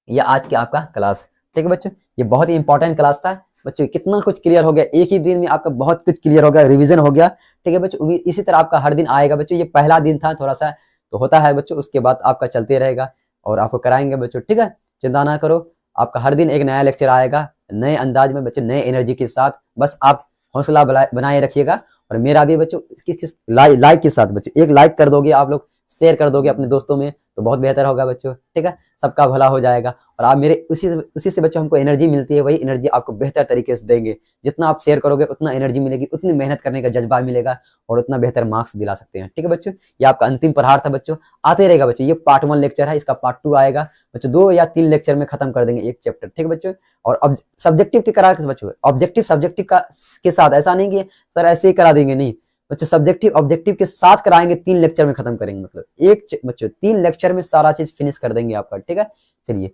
ये आज की आपका क्लास। ठीक है बच्चों, ये बहुत ही इंपॉर्टेंट क्लास था बच्चों। कितना कुछ क्लियर हो गया, एक ही दिन में आपका बहुत कुछ क्लियर हो गया, रिवीजन हो गया। ठीक है बच्चों, इसी तरह आपका हर दिन आएगा बच्चों। ये पहला दिन था, थोड़ा सा तो होता है बच्चों, उसके बाद आपका चलते रहेगा और आपको कराएंगे बच्चों। ठीक है, चिंता ना करो, आपका हर दिन एक नया लेक्चर आएगा, नए अंदाज में बच्चों, नए एनर्जी के साथ। बस आप हौसला बनाए रखिएगा, और मेरा भी बच्चों लाइक के साथ बच्चों, एक लाइक कर दोगे आप लोग, शेयर कर दोगे अपने दोस्तों में तो बहुत बेहतर होगा बच्चों। ठीक है, सबका भला हो जाएगा, और आप मेरे उसी से बच्चों हमको एनर्जी मिलती है, वही एनर्जी आपको बेहतर तरीके से देंगे। जितना आप शेयर करोगे उतना एनर्जी मिलेगी, उतनी मेहनत करने का जज्बा मिलेगा, और उतना बेहतर मार्क्स दिला सकते हैं। ठीक है बच्चों, ये आपका अंतिम प्रहार था बच्चों, आते रहेगा बच्चों। ये पार्ट 1 लेक्चर है, इसका पार्ट 2 आएगा बच्चों, 2 या 3 लेक्चर में खत्म कर देंगे एक चैप्टर। ठीक है बच्चों, और अब सब्जेक्टिव के करा बच्चों, ऑब्जेक्टिव सब्जेक्टिव का के साथ, ऐसा नहीं कि सर ऐसे ही करा देंगे, नहीं बच्चों, सब्जेक्टिव ऑब्जेक्टिव के साथ कराएंगे, 3 लेक्चर में खत्म करेंगे। मतलब एक बच्चों 3 लेक्चर में सारा चीज फिनिश कर देंगे आपका। ठीक है, चलिए